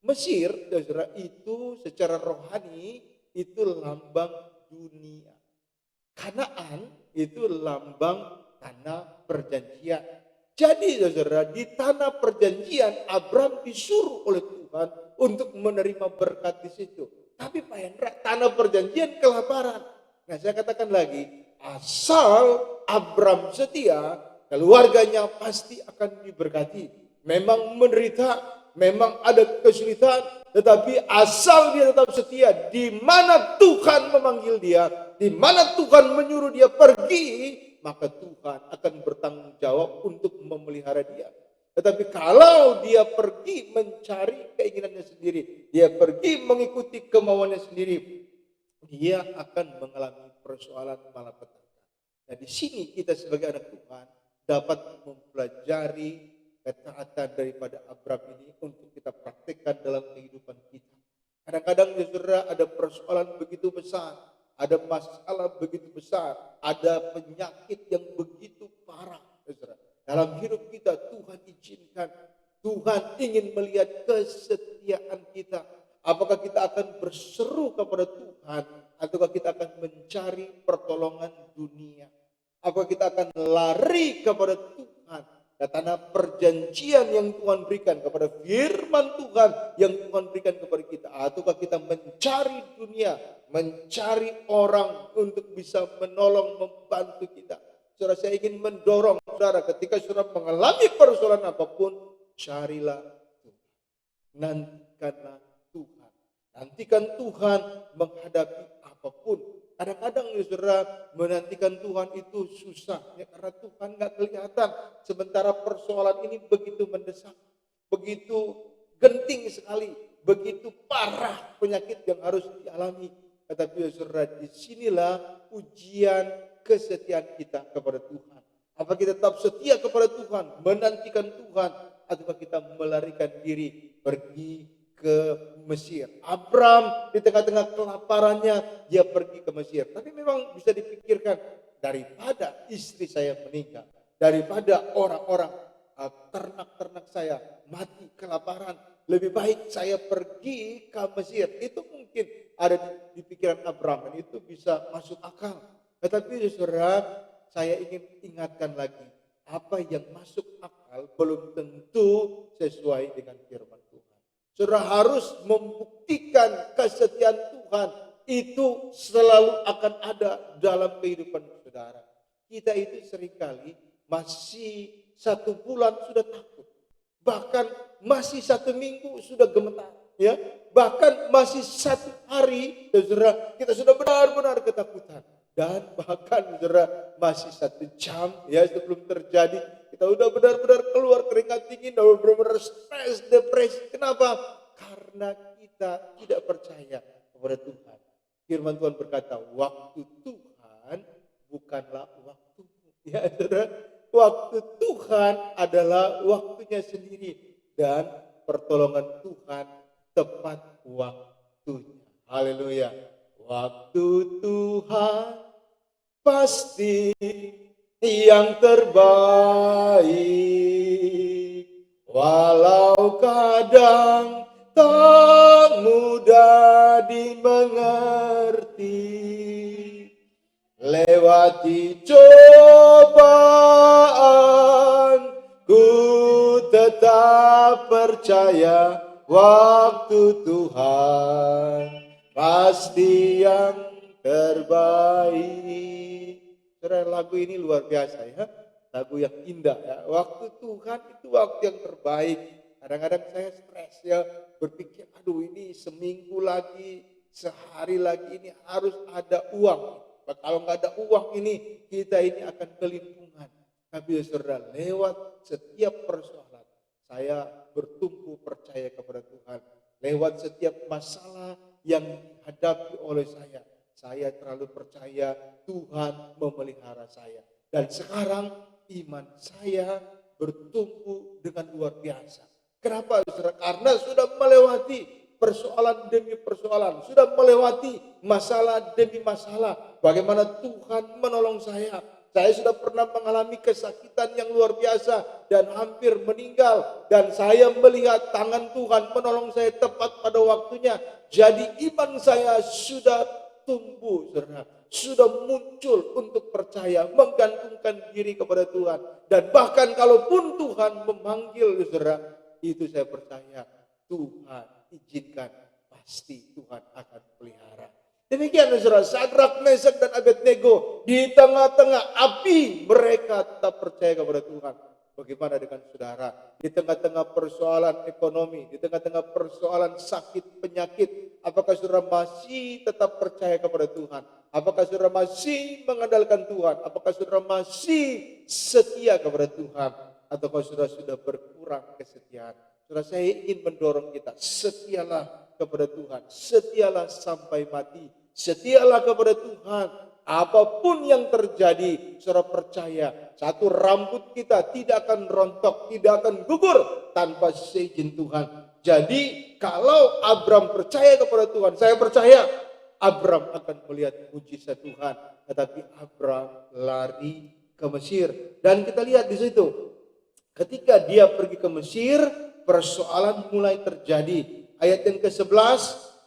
Speaker 3: Mesir, saudara, itu secara rohani itu lambang dunia. Kanaan itu lambang tanah perjanjian. Jadi saudara, di tanah perjanjian Abraham disuruh oleh Tuhan untuk menerima berkat di situ. Tapi Pak Hendra, tanah perjanjian kelaparan. Nah, saya katakan lagi, asal Abraham setia, keluarganya pasti akan diberkati. Memang menderita, memang ada kesulitan, tetapi asal dia tetap setia, di mana Tuhan memanggil dia, di mana Tuhan menyuruh dia pergi, maka Tuhan akan bertanggung jawab untuk memelihara dia. Tetapi kalau dia pergi mencari keinginannya sendiri, dia pergi mengikuti kemauannya sendiri, dia akan mengalami persoalan malapetaka. Nah, di sini kita sebagai anak Tuhan dapat mempelajari ketaatan daripada Abraham ini untuk kita praktekkan dalam kehidupan kita. Kadang-kadang ya saudara ada persoalan begitu besar, ada masalah begitu besar, ada penyakit yang begitu parah ya saudara. Dalam hidup kita Tuhan izinkan, Tuhan ingin melihat kesetiaan kita. Apakah kita akan berseru kepada Tuhan ataukah kita akan mencari pertolongan dunia? Apakah kita akan lari kepada Tuhan dan tanah perjanjian yang Tuhan berikan, kepada firman Tuhan yang Tuhan berikan kepada kita, ataukah kita mencari dunia, mencari orang untuk bisa menolong, membantu kita? Saudara, saya ingin mendorong saudara, ketika saudara mengalami persoalan apapun, carilah Tuhan, nantikanlah Tuhan, nantikan Tuhan menghadapi apapun. Kadang-kadang ya saudara, menantikan Tuhan itu susah ya, karena Tuhan nggak kelihatan. Sementara persoalan ini begitu mendesak, begitu genting sekali, begitu parah penyakit yang harus dialami. Tetapi ya saudara, disinilah ujian kesetiaan kita kepada Tuhan. Apa kita tetap setia kepada Tuhan, menantikan Tuhan, ataukah kita melarikan diri pergi ke Mesir? Abraham di tengah-tengah kelaparannya dia pergi ke Mesir. Tapi memang bisa dipikirkan, daripada istri saya meninggal, daripada orang-orang ternak-ternak saya mati kelaparan, lebih baik saya pergi ke Mesir. Itu mungkin ada di pikiran Abraham dan itu bisa masuk akal. Tetapi saudara, saya ingin ingatkan lagi, apa yang masuk akal belum tentu sesuai dengan firman Tuhan. Saudara harus membuktikan kesetiaan Tuhan itu selalu akan ada dalam kehidupan saudara. Kita itu seringkali masih 1 bulan sudah takut, bahkan masih 1 minggu sudah gemetar, ya, bahkan masih 1 hari, saudara, kita sudah benar-benar ketakutan. Dan bahkan saudara masih 1 jam ya sebelum terjadi, kita udah benar-benar keluar keringat dingin, udah benar-benar stres, depresi. Kenapa? Karena kita tidak percaya kepada Tuhan. Firman Tuhan berkata, waktu Tuhan bukanlah waktumu. Ya saudara, waktu Tuhan adalah waktunya sendiri. Dan pertolongan Tuhan tepat waktunya. Haleluya. Waktu Tuhan pasti yang terbaik, walau kadang tak mudah dimengerti. Lewati cobaan, ku tetap percaya waktu Tuhan pasti yang terbaik. Saudara, lagu ini luar biasa ya, lagu yang indah ya. Waktu Tuhan itu waktu yang terbaik. Kadang-kadang saya stres ya, berpikir aduh ini seminggu lagi, sehari lagi ini harus ada uang. Kalau nggak ada uang ini, kita ini akan kelimpungan. Tapi saudara, lewat setiap persoalan, saya bertumbuh percaya kepada Tuhan. Lewat setiap masalah yang dihadapi oleh saya terlalu percaya Tuhan memelihara saya. Dan sekarang iman saya bertumbuh dengan luar biasa. Kenapa saudara? Karena sudah melewati persoalan demi persoalan, sudah melewati masalah demi masalah. Bagaimana Tuhan menolong saya. Saya sudah pernah mengalami kesakitan yang luar biasa dan hampir meninggal. Dan saya melihat tangan Tuhan menolong saya tepat pada waktunya. Jadi iman saya sudah tumbuh, saudara. Sudah muncul untuk percaya, menggantungkan diri kepada Tuhan. Dan bahkan kalaupun Tuhan memanggil, saudara, itu saya percaya Tuhan izinkan, pasti Tuhan akan pelihara. Demikian saudara, Sadrak, Mesak dan Abednego di tengah-tengah api mereka tetap percaya kepada Tuhan. Bagaimana dengan saudara? Di tengah-tengah persoalan ekonomi, di tengah-tengah persoalan sakit penyakit, apakah saudara masih tetap percaya kepada Tuhan? Apakah saudara masih mengandalkan Tuhan? Apakah saudara masih setia kepada Tuhan? Ataukah saudara sudah berkurang kesetiaan? Saudara, saya ingin mendorong kita, setialah kepada Tuhan, setialah sampai mati. Setialah kepada Tuhan, apapun yang terjadi, saudara percaya, satu rambut kita tidak akan rontok, tidak akan gugur tanpa seizin Tuhan. Jadi kalau Abram percaya kepada Tuhan, saya percaya Abram akan melihat mujizat Tuhan. Tetapi Abram lari ke Mesir. Dan kita lihat di situ, ketika dia pergi ke Mesir, persoalan mulai terjadi. Ayat yang ke-11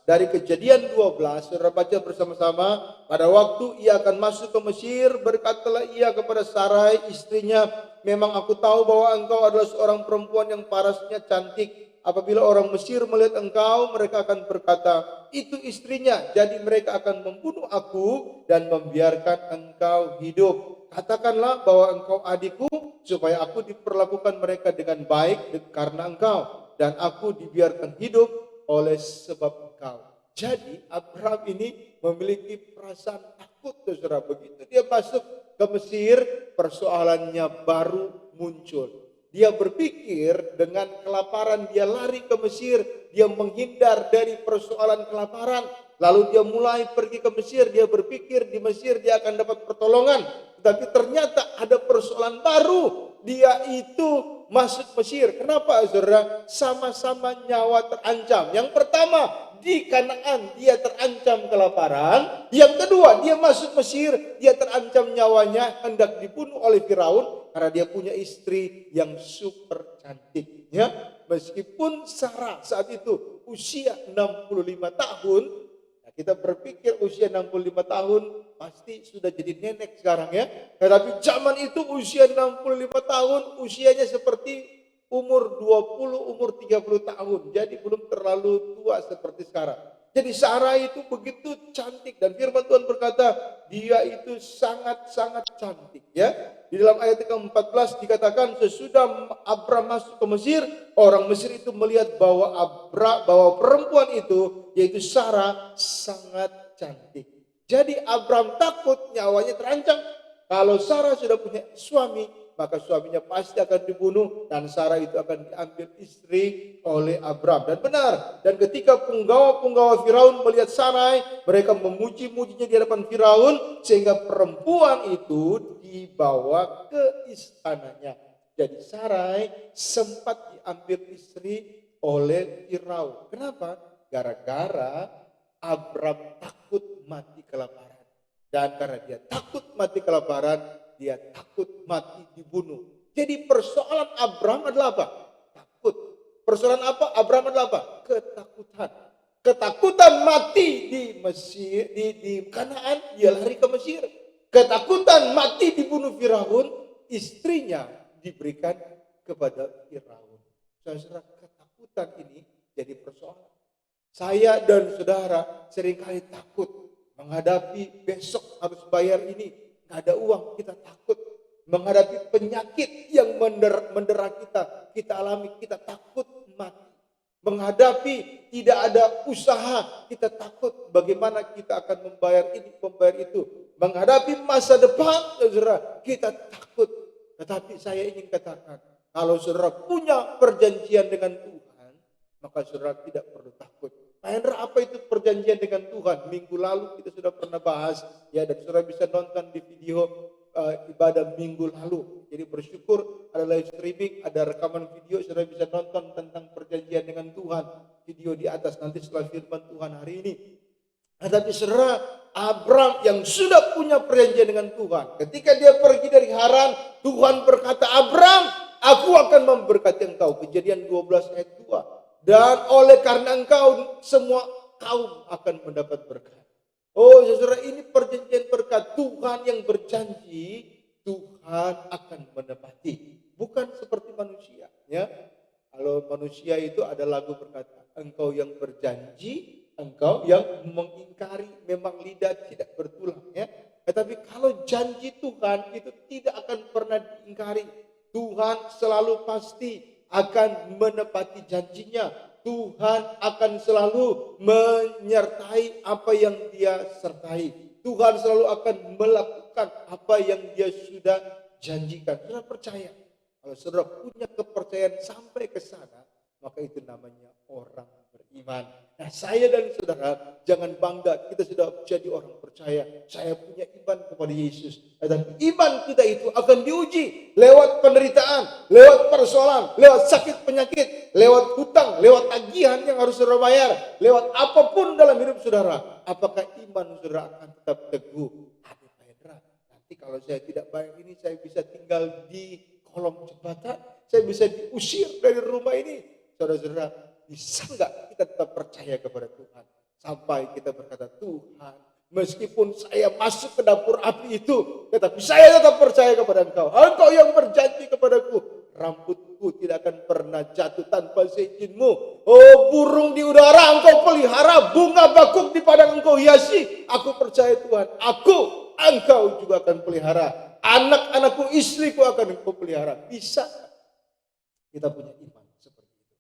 Speaker 3: dari Kejadian 12, saudara baca bersama-sama. Pada waktu ia akan masuk ke Mesir, berkatalah ia kepada Sarai istrinya, memang aku tahu bahwa engkau adalah seorang perempuan yang parasnya cantik. Apabila orang Mesir melihat engkau, mereka akan berkata, itu istrinya. Jadi mereka akan membunuh aku dan membiarkan engkau hidup. Katakanlah bahwa engkau adikku, supaya aku diperlakukan mereka dengan baik karena engkau. Dan aku dibiarkan hidup oleh sebab engkau. Jadi Abraham ini memiliki perasaan takut, saudara. Begitu dia masuk ke Mesir, persoalannya baru muncul. Dia berpikir dengan kelaparan, dia lari ke Mesir, dia menghindar dari persoalan kelaparan. Lalu dia mulai pergi ke Mesir, dia berpikir di Mesir dia akan dapat pertolongan. Tapi ternyata ada persoalan baru, dia itu masuk Mesir. Kenapa, saudara? Sama-sama nyawa terancam. Yang pertama, di Kanaan dia terancam kelaparan. Yang kedua, dia masuk Mesir, dia terancam nyawanya, hendak dibunuh oleh Firaun karena dia punya istri yang super cantik. Ya, meskipun Sarah saat itu usia 65 tahun, nah kita berpikir usia 65 tahun pasti sudah jadi nenek sekarang ya. Tetapi zaman itu usia 65 tahun, usianya seperti umur 20, umur 30 tahun. Jadi belum terlalu tua seperti sekarang. Jadi Sarah itu begitu cantik dan firman Tuhan berkata dia itu sangat-sangat cantik ya. Di dalam ayat ke-14 dikatakan sesudah Abram masuk ke Mesir, orang Mesir itu melihat bahwa perempuan itu yaitu Sarah sangat cantik. Jadi Abram takut nyawanya terancam. Kalau Sarah sudah punya suami, maka suaminya pasti akan dibunuh dan Sarah itu akan diambil istri oleh Abram. Dan benar, dan ketika penggawa-penggawa Firaun melihat Sarai, mereka memuji-mujinya di hadapan Firaun sehingga perempuan itu dibawa ke istananya. Jadi Sarai sempat diambil istri oleh Firaun. Kenapa? Gara-gara Abram takut mati kelaparan. Dan karena dia takut mati kelaparan, dia takut mati dibunuh. Jadi persoalan Abram adalah apa? Takut. Persoalan apa? Abram adalah apa? Ketakutan. Ketakutan mati di Mesir, di Kanaan, dia lari ke Mesir. Ketakutan mati dibunuh Firaun, istrinya diberikan kepada Firaun. Saudara, ketakutan ini jadi persoalan. Saya dan saudara seringkali takut menghadapi besok harus bayar ini. Gak ada uang, kita takut menghadapi penyakit yang mendera kita alami, kita takut mati. Menghadapi tidak ada usaha, kita takut bagaimana kita akan membayar ini, membayar itu. Menghadapi masa depan, saudara, kita takut. Tetapi saya ingin katakan, kalau saudara punya perjanjian dengan Tuhan, maka saudara tidak perlu takut. Hendra, apa itu perjanjian dengan Tuhan? Minggu lalu kita sudah pernah bahas, ya, dan saudara bisa nonton di video ibadah minggu lalu. Jadi bersyukur ada live streaming, ada rekaman video, saudara bisa nonton tentang perjanjian dengan Tuhan. Video di atas nanti setelah firman Tuhan hari ini. Tetapi saudara, Abram yang sudah punya perjanjian dengan Tuhan, ketika dia pergi dari Haran, Tuhan berkata, Abram, aku akan memberkati engkau. Kejadian 12 ayat 2. Dan oleh karena engkau semua kaum akan mendapat berkat. Oh saudara, ini perjanjian berkat. Tuhan yang berjanji, Tuhan akan menepati. Bukan seperti manusia. Ya, kalau manusia itu ada lagu berkata, engkau yang berjanji, engkau yang mengingkari, memang lidah tidak bertulang. Ya, tetapi kalau janji Tuhan itu tidak akan pernah diingkari. Tuhan selalu pasti akan menepati janjinya. Tuhan akan selalu menyertai apa yang dia sertai. Tuhan selalu akan melakukan apa yang dia sudah janjikan. Saudara percaya? Kalau saudara punya kepercayaan sampai ke sana, maka itu namanya orang beriman. Nah, saya dan saudara jangan bangga kita sudah jadi orang percaya. Saya punya iman kepada Yesus. Dan iman kita itu akan diuji lewat penderitaan, lewat persoalan, lewat sakit penyakit, lewat hutang, lewat tagihan yang harus saudara bayar, lewat apapun dalam hidup saudara. Apakah iman saudara akan tetap teguh? Aduh Pak Hendra, nanti kalau saya tidak bayar ini, saya bisa tinggal di kolong jembatan, saya bisa diusir dari rumah ini. Saudara-saudara, bisa enggak kita tetap percaya kepada Tuhan? Sampai kita berkata, Tuhan, meskipun saya masuk ke dapur api itu, tetapi saya tetap percaya kepada Engkau. Engkau yang berjanji kepadaku, rambutku tidak akan pernah jatuh tanpa seizin-Mu. Oh, burung di udara Engkau pelihara, bunga bakung di padang Engkau hiasi. Aku percaya Tuhan, Engkau juga akan pelihara. Anak-anakku, istriku akan Engkau pelihara. Bisa kita punya iman seperti itu?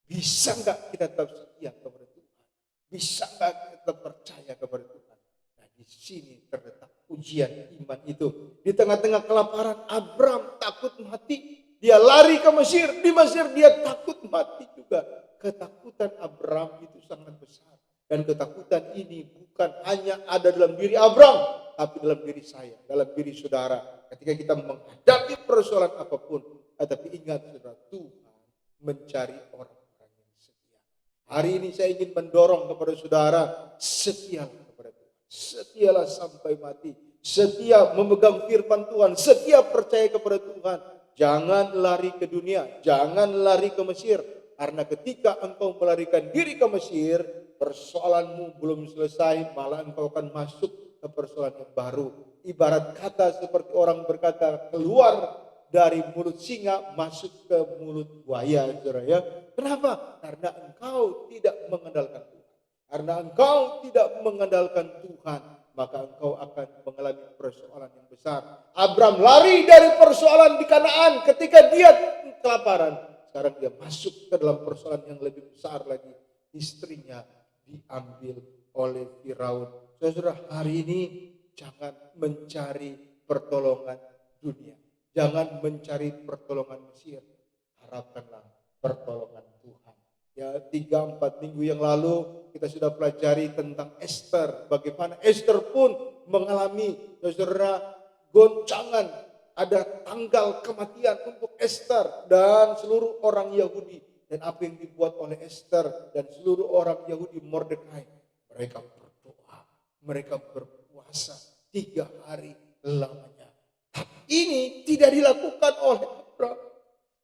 Speaker 3: Bisa enggak kita tetap setia kepada Tuhan? Bisa enggak kita tetap percaya kepada Tuhan? Nah, di sini terletak ujian iman itu. Di tengah-tengah kelaparan, Abram takut mati. Dia lari ke Mesir. Di Mesir dia takut mati juga. Ketakutan Abram itu sangat besar. Dan ketakutan ini bukan hanya ada dalam diri Abram, tapi dalam diri saya, dalam diri saudara. Ketika kita menghadapi persoalan apapun, tapi ingat saudara, Tuhan mencari orang-orang yang setia. Hari ini saya ingin mendorong kepada saudara, setialah kepada Tuhan. Setialah sampai mati. Setia memegang firman Tuhan. Setia percaya kepada Tuhan. Jangan lari ke dunia. Jangan lari ke Mesir. Karena ketika engkau melarikan diri ke Mesir, persoalanmu belum selesai, malah engkau akan masuk ke persoalan yang baru. Ibarat kata seperti orang berkata, keluar dari mulut singa masuk ke mulut buaya, saudara ya. Kenapa? Karena engkau tidak mengandalkan Tuhan. Karena engkau tidak mengandalkan Tuhan, maka engkau akan mengalami persoalan yang besar. Abram lari dari persoalan di Kanaan ketika dia kelaparan. Sekarang dia masuk ke dalam persoalan yang lebih besar lagi. Istrinya diambil oleh Firaun. Saudara, hari ini jangan mencari pertolongan dunia. Jangan mencari pertolongan Mesir, harapkanlah pertolongan Tuhan. Ya, 3-4 minggu yang lalu kita sudah pelajari tentang Esther. Bagaimana Esther pun mengalami, saudara, goncangan. Ada tanggal kematian untuk Esther dan seluruh orang Yahudi. Dan apa yang dibuat oleh Esther dan seluruh orang Yahudi, Mordekai. Mereka berdoa, mereka berpuasa 3 hari lamanya. Ini tidak dilakukan oleh Abram.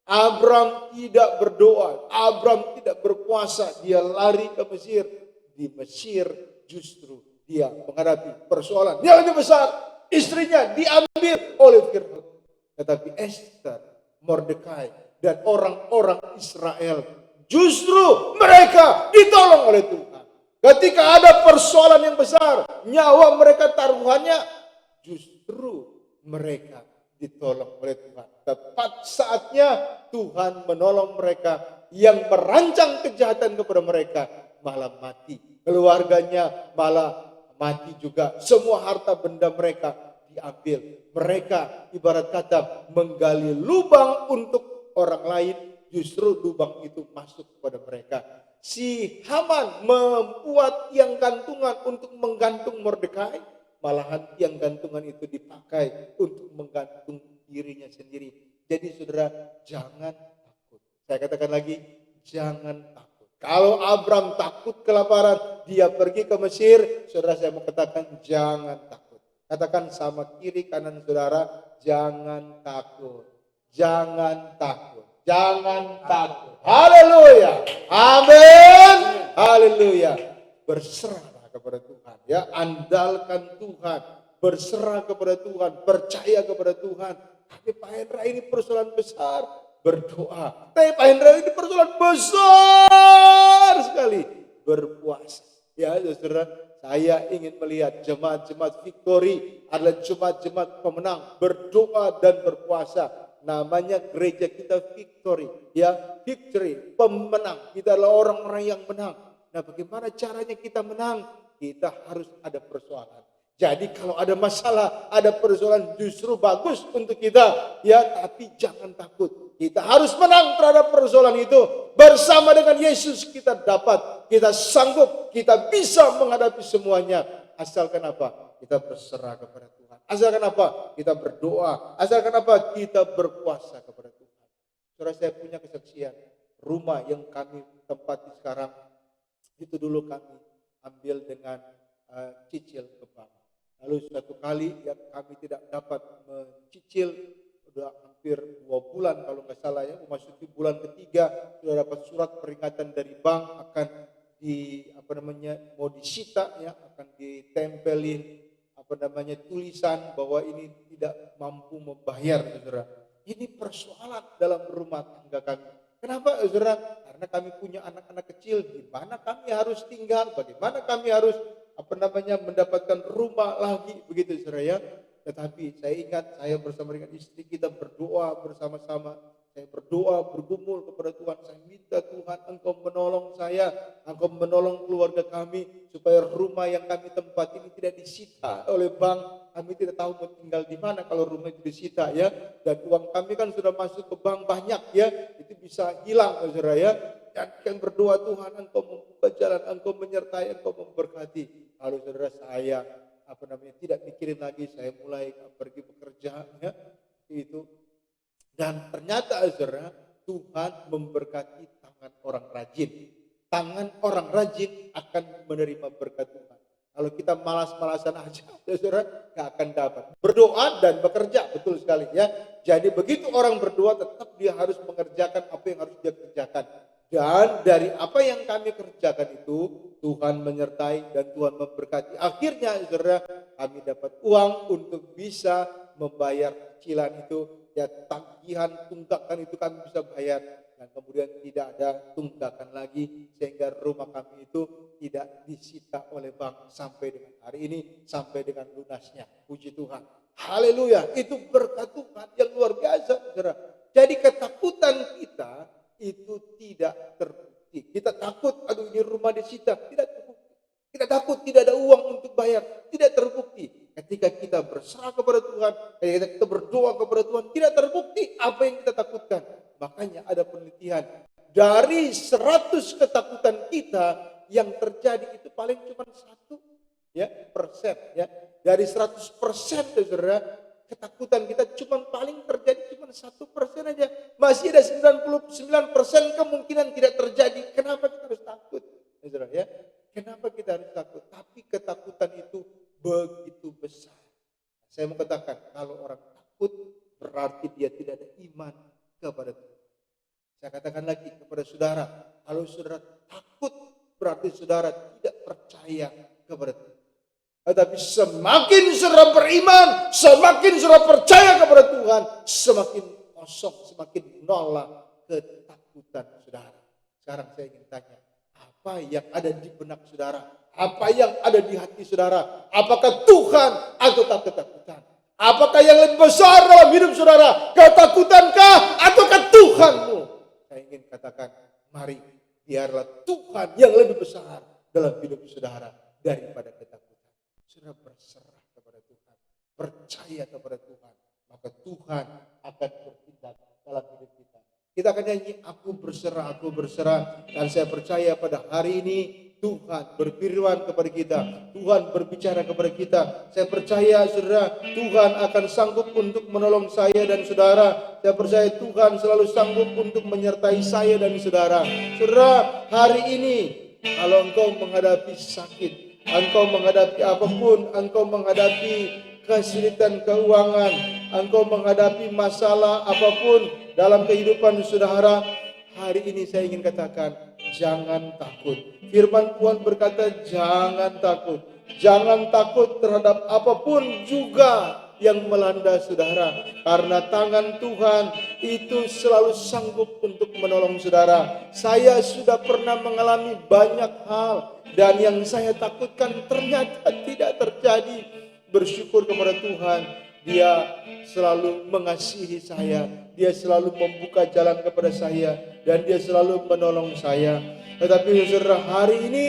Speaker 3: Abram tidak berdoa, Abram tidak berpuasa, dia lari ke Mesir. Di Mesir justru dia menghadapi persoalan yang lebih besar. Istrinya diambil oleh Firaun. Tetapi Esther, Mordekai, dan orang-orang Israel justru mereka ditolong oleh Tuhan. Ketika ada persoalan yang besar, nyawa mereka taruhannya, justru mereka ditolong oleh Tuhan. Tepat saatnya Tuhan menolong mereka yang merancang kejahatan kepada mereka malah mati. Keluarganya malah mati juga. Semua harta benda mereka diambil. Mereka ibarat kata menggali lubang untuk orang lain, justru lubang itu masuk kepada mereka. Si Haman membuat tiang gantungan untuk menggantung Mordekai, malahan tiang gantungan itu dipakai untuk menggantung dirinya sendiri. Jadi saudara, jangan takut. Saya katakan lagi, jangan takut. Kalau Abram takut kelaparan, dia pergi ke Mesir, saudara, saya mau katakan jangan takut. Katakan sama kiri kanan saudara, jangan takut. Jangan takut. Jangan takut. Haleluya. Amin. Haleluya. Berserahlah kepada Tuhan, ya, andalkan Tuhan, berserah kepada Tuhan, percaya kepada Tuhan. Tapi Pak Hendra ini persoalan besar, berdoa. Tapi Pak Hendra ini persoalan besar sekali, berpuasa. Ya, saudara, saya ingin melihat jemaat-jemaat Victory adalah jemaat-jemaat pemenang, berdoa dan berpuasa. Namanya gereja kita Victory, ya, Victory, pemenang. Kita adalah orang-orang yang menang. Nah, bagaimana caranya kita menang? Kita harus ada persoalan. Jadi kalau ada masalah, ada persoalan justru bagus untuk kita. Ya, tapi jangan takut. Kita harus menang terhadap persoalan itu. Bersama dengan Yesus kita dapat, kita sanggup, kita bisa menghadapi semuanya. Asalkan apa? Kita berserah kepada Tuhan. Asalkan apa? Kita berdoa. Asalkan apa? Kita berpuasa kepada Tuhan. Saudara, saya punya kesaksian. Rumah yang kami tempati sekarang, itu dulu kami ambil dengan cicil ke bank. Lalu suatu kali yang kami tidak dapat mencicil, sudah hampir 2 bulan kalau nggak salah ya, memasuki bulan ketiga sudah dapat surat peringatan dari bank akan mau disita ya, akan ditempelin tulisan bahwa ini tidak mampu membayar, saudara. Ini persoalan dalam rumah tangga kami. Kenapa, saudara? Karena kami punya anak-anak kecil, di mana kami harus tinggal, bagaimana kami harus mendapatkan rumah lagi, begitu, saudara ya. Tetapi saya ingat, saya bersama dengan istri kita berdoa bersama-sama. Saya berdoa, bergumul kepada Tuhan. Saya minta Tuhan, Engkau menolong saya, Engkau menolong keluarga kami, supaya rumah yang kami tempat ini tidak disita oleh bank. Kami tidak tahu mau tinggal di mana kalau rumah itu disita ya. Dan uang kami kan sudah masuk ke bank banyak ya, itu bisa hilang, saudara ya. Dan kami berdoa, Tuhan, Engkau membuka jalan, Engkau menyertai, Engkau memberkati. Lalu saudara, saya tidak mikirin lagi, saya mulai pergi bekerja ya, itu. Dan ternyata, saudara, Tuhan memberkati tangan orang rajin. Tangan orang rajin akan menerima berkat Tuhan. Kalau kita malas-malasan aja, saudara, gak akan dapat. Berdoa dan bekerja, betul sekali ya. Jadi begitu orang berdoa, tetap dia harus mengerjakan apa yang harus dia kerjakan. Dan dari apa yang kami kerjakan itu, Tuhan menyertai dan Tuhan memberkati. Akhirnya, saudara, kami dapat uang untuk bisa membayar cicilan itu. Ya, tagihan, tunggakan itu kami bisa bayar. Dan kemudian tidak ada tunggakan lagi, sehingga rumah kami itu tidak disita oleh bank sampai dengan hari ini, sampai dengan lunasnya. Puji Tuhan. Haleluya. Itu berkat Tuhan yang luar biasa, saudara. Jadi ketakutan kita itu tidak terbukti. Kita takut, aduh ini rumah disita, tidak terbukti. Kita takut tidak ada uang untuk bayar, tidak terbukti. Ketika kita berserah kepada Tuhan, ketika kita berdoa kepada Tuhan, tidak terbukti apa yang kita takutkan. Makanya ada penelitian, dari 100 ketakutan kita yang terjadi itu paling cuma 1% ya. Dari 100%, saudara, ketakutan kita paling terjadi cuma 1% aja. Masih ada 99% kemungkinan tidak terjadi. Kenapa kita harus takut? Saudara ya. Kenapa kita harus takut? Tapi ketakutan itu begitu besar. Saya mau katakan, kalau orang takut berarti dia tidak ada iman kepada Tuhan. Saya katakan lagi kepada saudara, kalau saudara takut berarti saudara tidak percaya kepada Tuhan. Tetapi semakin saudara beriman, semakin saudara percaya kepada Tuhan, semakin kosong, semakin nolak ketakutan saudara. Sekarang saya ingin tanya, apa yang ada di benak saudara? Apa yang ada di hati saudara? Apakah Tuhan ataukah ketakutan? Apakah yang lebih besar dalam hidup saudara? Ketakutankah ataukah Tuhanmu? Saya ingin katakan, mari biarlah Tuhan yang lebih besar dalam hidup saudara daripada ketakutan. Saudara berserah kepada Tuhan, percaya kepada Tuhan, maka Tuhan akan bertindak dalam hidup kita. Kita akan nyanyi, aku berserah, dan saya percaya pada hari ini Tuhan berfirman kepada kita, Tuhan berbicara kepada kita. Saya percaya, saudara, Tuhan akan sanggup untuk menolong saya dan saudara. Saya percaya Tuhan selalu sanggup untuk menyertai saya dan saudara. Saudara, hari ini kalau engkau menghadapi sakit, engkau menghadapi apapun, engkau menghadapi kesulitan keuangan, engkau menghadapi masalah apapun dalam kehidupan saudara, hari ini saya ingin katakan, jangan takut. Firman Tuhan berkata, jangan takut. Jangan takut terhadap apapun juga yang melanda saudara. Karena tangan Tuhan itu selalu sanggup untuk menolong saudara. Saya sudah pernah mengalami banyak hal, dan yang saya takutkan ternyata tidak terjadi. Bersyukur kepada Tuhan, Dia selalu mengasihi saya, Dia selalu membuka jalan kepada saya, dan Dia selalu menolong saya. Tetapi saudara, hari ini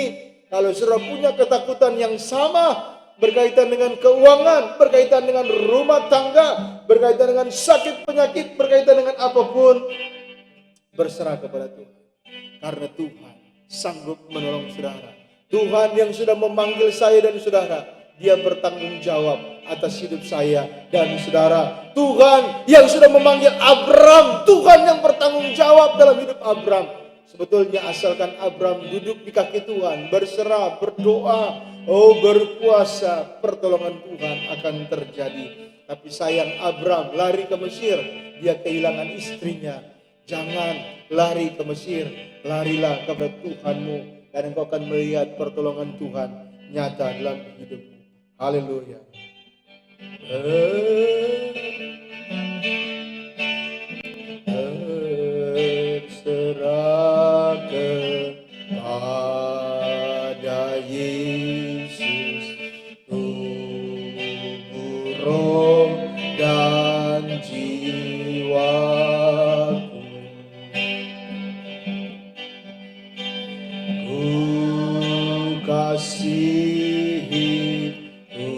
Speaker 3: kalau saudara punya ketakutan yang sama, berkaitan dengan keuangan, berkaitan dengan rumah tangga, berkaitan dengan sakit penyakit, berkaitan dengan apapun, berserah kepada Tuhan. Karena Tuhan sanggup menolong saudara. Tuhan yang sudah memanggil saya dan saudara, Dia bertanggung jawab atas hidup saya dan saudara. Tuhan yang sudah memanggil Abram, Tuhan yang bertanggung jawab dalam hidup Abram. Sebetulnya asalkan Abram duduk di kaki Tuhan, berserah, berdoa, berpuasa, pertolongan Tuhan akan terjadi. Tapi sayang, Abram lari ke Mesir, dia kehilangan istrinya. Jangan lari ke Mesir, larilah kepada Tuhanmu, dan engkau akan melihat pertolongan Tuhan nyata dalam hidupmu. Haleluya. Berserah kepada Yesus, tubuh, roh, dan jiwaku. Ku kasihi, ku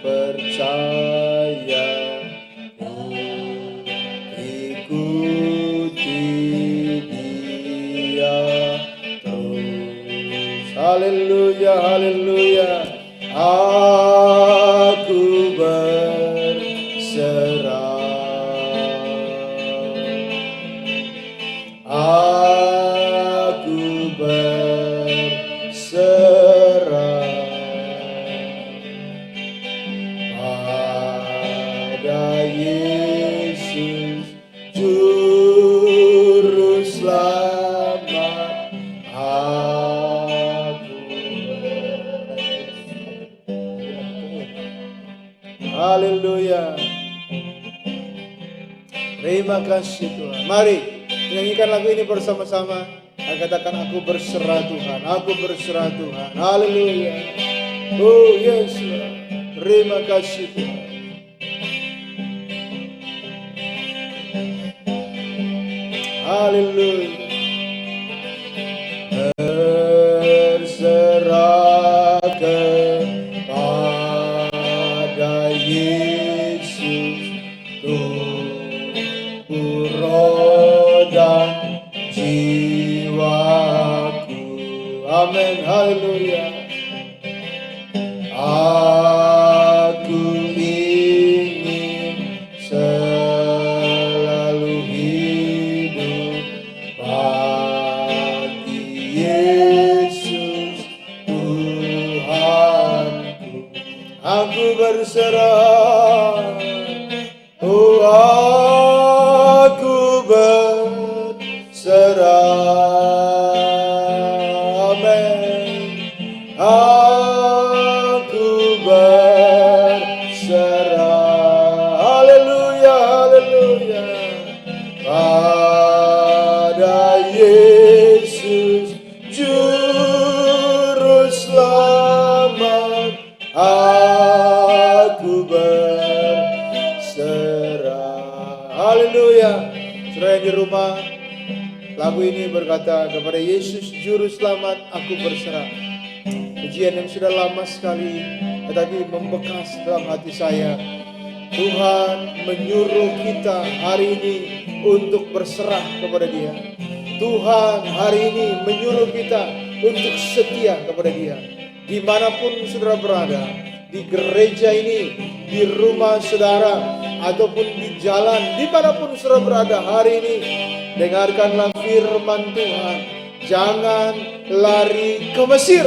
Speaker 3: percaya, ku ikuti Dia terus. Haleluya, haleluya. Aku berserah, aku berserah pada Yesus, Juru Selamat. Haleluya. Terima kasih Tuhan. Mari nyanyikan lagu ini bersama-sama. Katakan, aku berserah Tuhan, aku berserah Tuhan. Haleluya. Oh yes Lord. Terima kasih Tuhan. Haleluya. Berserah kepada Yesus, tubuh, roh, dan jiwaku. Amin. Haleluya. Aku ingin selalu hidup bagi Yesus Tuhanku. Aku berserah, oh aku berserah. Amin. Aku berserah. Haleluya, haleluya. Pada Yesus, Juru Selamat, aku berserah. Haleluya. Saudara di rumah, lagu ini berkata, kepada Yesus Juru Selamat aku berserah. Pujian yang sudah lama sekali tetapi membekas dalam hati saya. Tuhan menyuruh kita hari ini untuk berserah kepada Dia. Tuhan hari ini menyuruh kita untuk setia kepada Dia. Dimanapun saudara berada, di gereja ini, di rumah saudara, ataupun di jalan, dimanapun saudara berada hari ini, dengarkanlah firman Tuhan. Jangan lari ke Mesir,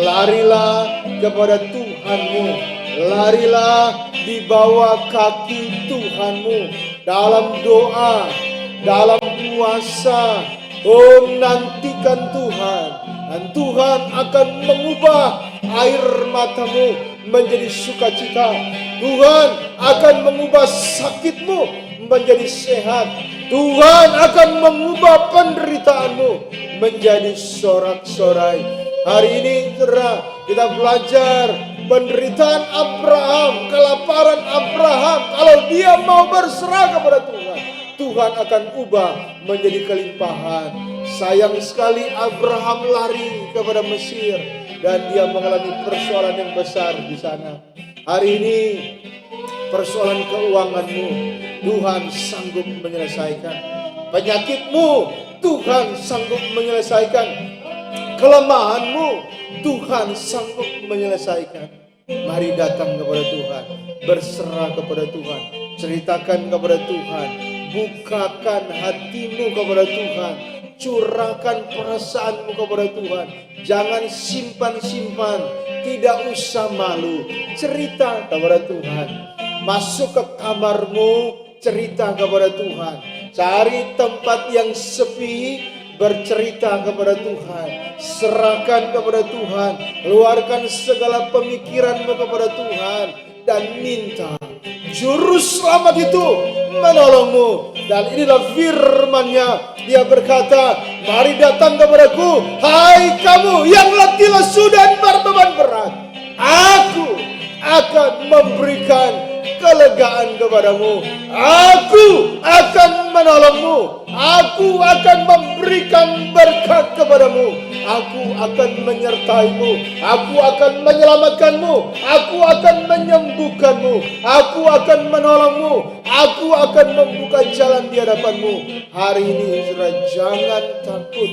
Speaker 3: larilah kepada Tuhanmu, larilah di bawah kaki Tuhanmu, dalam doa, dalam puasa. Oh, nantikan Tuhan, dan Tuhan akan mengubah air matamu menjadi sukacita. Tuhan akan mengubah sakitmu menjadi sehat. Tuhan akan mengubah penderitaanmu menjadi sorak-sorai. Hari ini saudara, kita belajar penderitaan Abraham, kelaparan Abraham. Kalau dia mau berserah kepada Tuhan, Tuhan akan ubah menjadi kelimpahan. Sayang sekali Abraham lari kepada Mesir dan dia mengalami persoalan yang besar di sana. Hari ini persoalan keuanganmu Tuhan sanggup menyelesaikan. Penyakitmu Tuhan sanggup menyelesaikan. Kelemahanmu Tuhan sanggup menyelesaikan. Mari datang kepada Tuhan, berserah kepada Tuhan, ceritakan kepada Tuhan, bukakan hatimu kepada Tuhan, curahkan perasaanmu kepada Tuhan. Jangan simpan-simpan, tidak usah malu, cerita kepada Tuhan. Masuk ke kamarmu, cerita kepada Tuhan. Cari tempat yang sepi, bercerita kepada Tuhan. Serahkan kepada Tuhan. Keluarkan segala pemikiranmu kepada Tuhan. Dan minta Juru Selamat itu menolongmu. Dan inilah firman-Nya. Dia berkata, mari datang kepadaku, hai kamu yang letih lesu dan berbeban berat. Aku akan memberikan kelegaan kepadamu. Aku akan menolongmu. Aku akan memberikan berkat kepadamu. Aku akan menyertaimu. Aku akan menyelamatkanmu. Aku akan menyembuhkanmu. Aku akan menolongmu. Aku akan membuka jalan di hadapanmu. Hari ini saudara, jangan takut.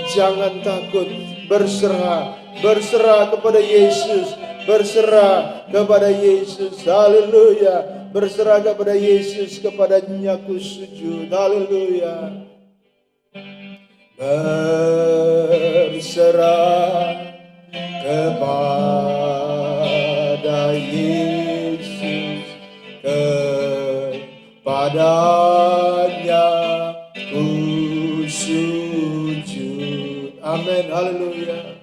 Speaker 3: Jangan takut. Berserah kepada Yesus. Berserah kepada Yesus. Haleluya. Berserah kepada Yesus, kepadanya ku sujud. Haleluya. Berserah kepada Yesus, kepadanya ku sujud. Amin. Haleluya.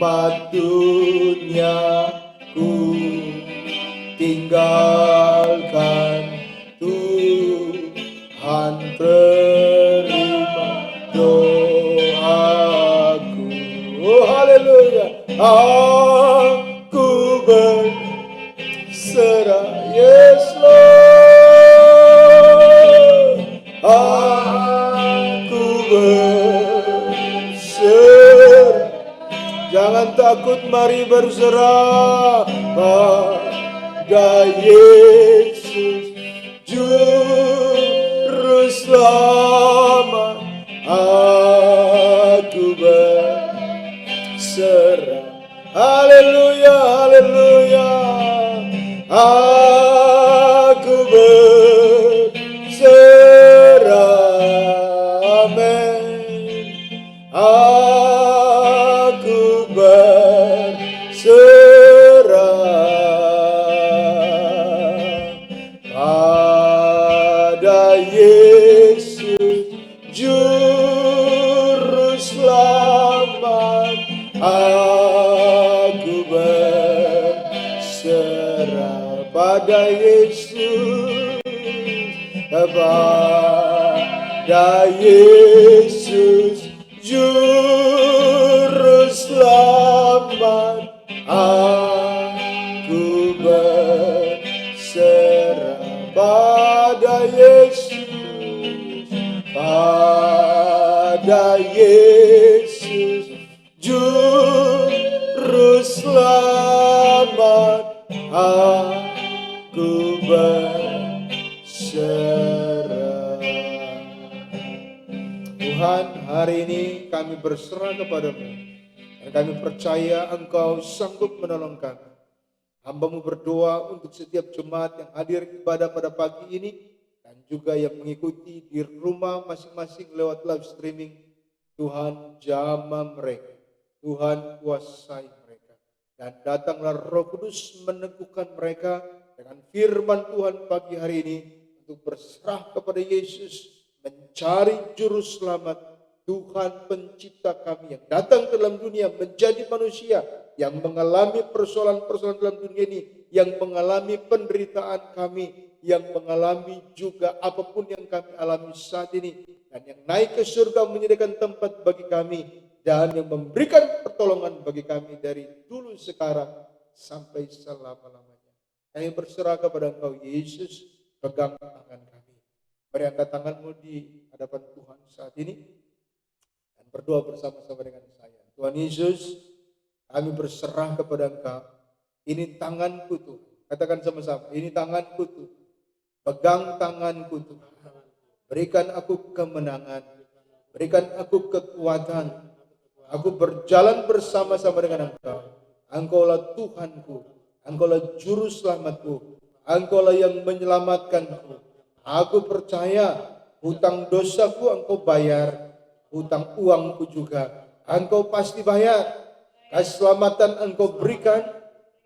Speaker 3: Nikmat dunia ku tinggalkan, Tuhan terima doaku. Oh haleluya. Aku berserah, yes Lord. Aku berserah. Jangan takut, mari berserah pada Yesus Juru Selamat. Aku berserah. Haleluya, haleluya. Aku berserah. Amin. Aku berserah pada Yesus Juru Selamat. Aku berserah pada Yesus, kepada Yesus Juru Selamat. Aku berserah pada Yesus, pada Yesus Juru Selamat. Aku berserah. Tuhan, hari ini kami berserah kepadamu. Dan kami percaya Engkau sanggup menolong kami. Hamba-Mu berdoa untuk setiap jemaat yang hadir ibadah pada pagi ini. Dan juga yang mengikuti di rumah masing-masing lewat live streaming. Tuhan jamah mereka. Tuhan kuasai mereka. Dan datanglah Roh Kudus meneguhkan mereka dengan firman Tuhan pagi hari ini. Untuk berserah kepada Yesus. Mencari juru selamat. Tuhan pencipta kami yang datang ke dalam dunia menjadi manusia yang mengalami persoalan-persoalan dalam dunia ini, yang mengalami penderitaan kami, yang mengalami juga apapun yang kami alami saat ini, dan yang naik ke surga menyediakan tempat bagi kami, dan yang memberikan pertolongan bagi kami dari dulu sekarang sampai selama-lamanya. Kami berserah kepada Engkau Yesus, pegang tangan kami. Mari angkat tanganmu di hadapan Tuhan saat ini dan berdoa bersama-sama dengan saya. Tuhan Yesus, kami berserah kepada Engkau. Ini tanganku Tuhan. Katakan sama-sama, ini tanganku Tuhan. Pegang tanganku Tuhan. Berikan aku kemenangan. Berikan aku kekuatan. Aku berjalan bersama-sama dengan Engkau. Engkaulah Tuhanku. Engkaulah juru selamatku. Engkaulah yang menyelamatkanku. Aku percaya hutang dosaku Engkau bayar. Hutang uangku juga Engkau pasti bayar. Keselamatan Engkau berikan.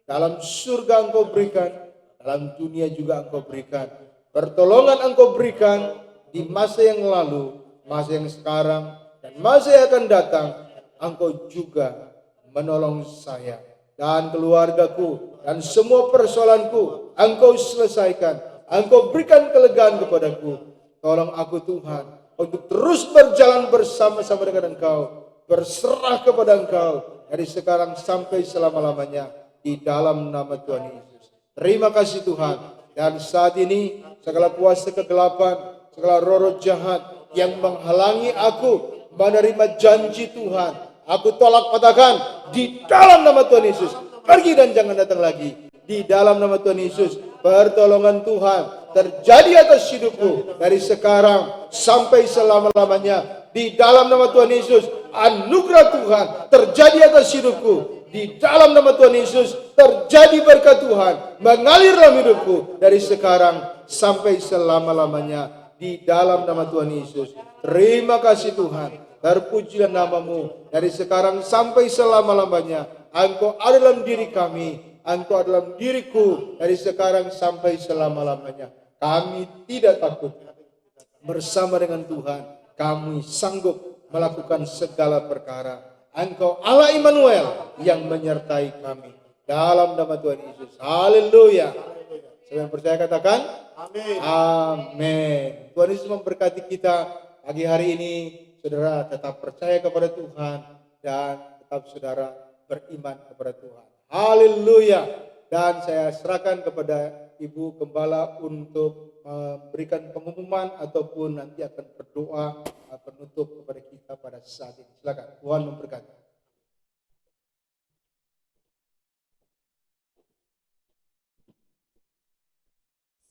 Speaker 3: Dalam surga Engkau berikan. Dalam dunia juga Engkau berikan. Pertolongan Engkau berikan di masa yang lalu, masa yang sekarang, dan masa yang akan datang. Engkau juga menolong saya dan keluargaku dan semua persoalanku. Engkau selesaikan. Engkau berikan kelegaan kepadaku. Tolong aku Tuhan untuk terus berjalan bersama-sama dengan Engkau, berserah kepada Engkau dari sekarang sampai selama-lamanya di dalam nama Tuhan Yesus. Terima kasih Tuhan. Dan saat ini segala kuasa kegelapan, segala roh jahat yang menghalangi aku menerima janji Tuhan, aku tolak patahkan di dalam nama Tuhan Yesus. Pergi dan jangan datang lagi. Di dalam nama Tuhan Yesus, pertolongan Tuhan terjadi atas hidupku dari sekarang sampai selama-lamanya. Di dalam nama Tuhan Yesus, anugerah Tuhan terjadi atas hidupku. Di dalam nama Tuhan Yesus, terjadi berkat Tuhan mengalir dalam hidupku dari sekarang sampai selama-lamanya. Di dalam nama Tuhan Yesus. Terima kasih Tuhan. Terpujilah namamu dari sekarang sampai selama-lamanya. Engkau ada dalam diri kami. Engkau ada dalam diriku dari sekarang sampai selama-lamanya. Kami tidak takut. Bersama dengan Tuhan, kami sanggup melakukan segala perkara. Engkau Allah Immanuel yang menyertai kami. Dalam nama Tuhan Yesus. Haleluya. Siapa yang percaya katakan? Amin. Amin. Tuhan Yesus memberkati kita pagi hari ini. Saudara tetap percaya kepada Tuhan dan tetap saudara beriman kepada Tuhan. Haleluya. Dan saya serahkan kepada Ibu Gembala untuk memberikan pengumuman ataupun nanti akan berdoa penutup kepada kita pada saat ini. Silakan. Tuhan memberkati.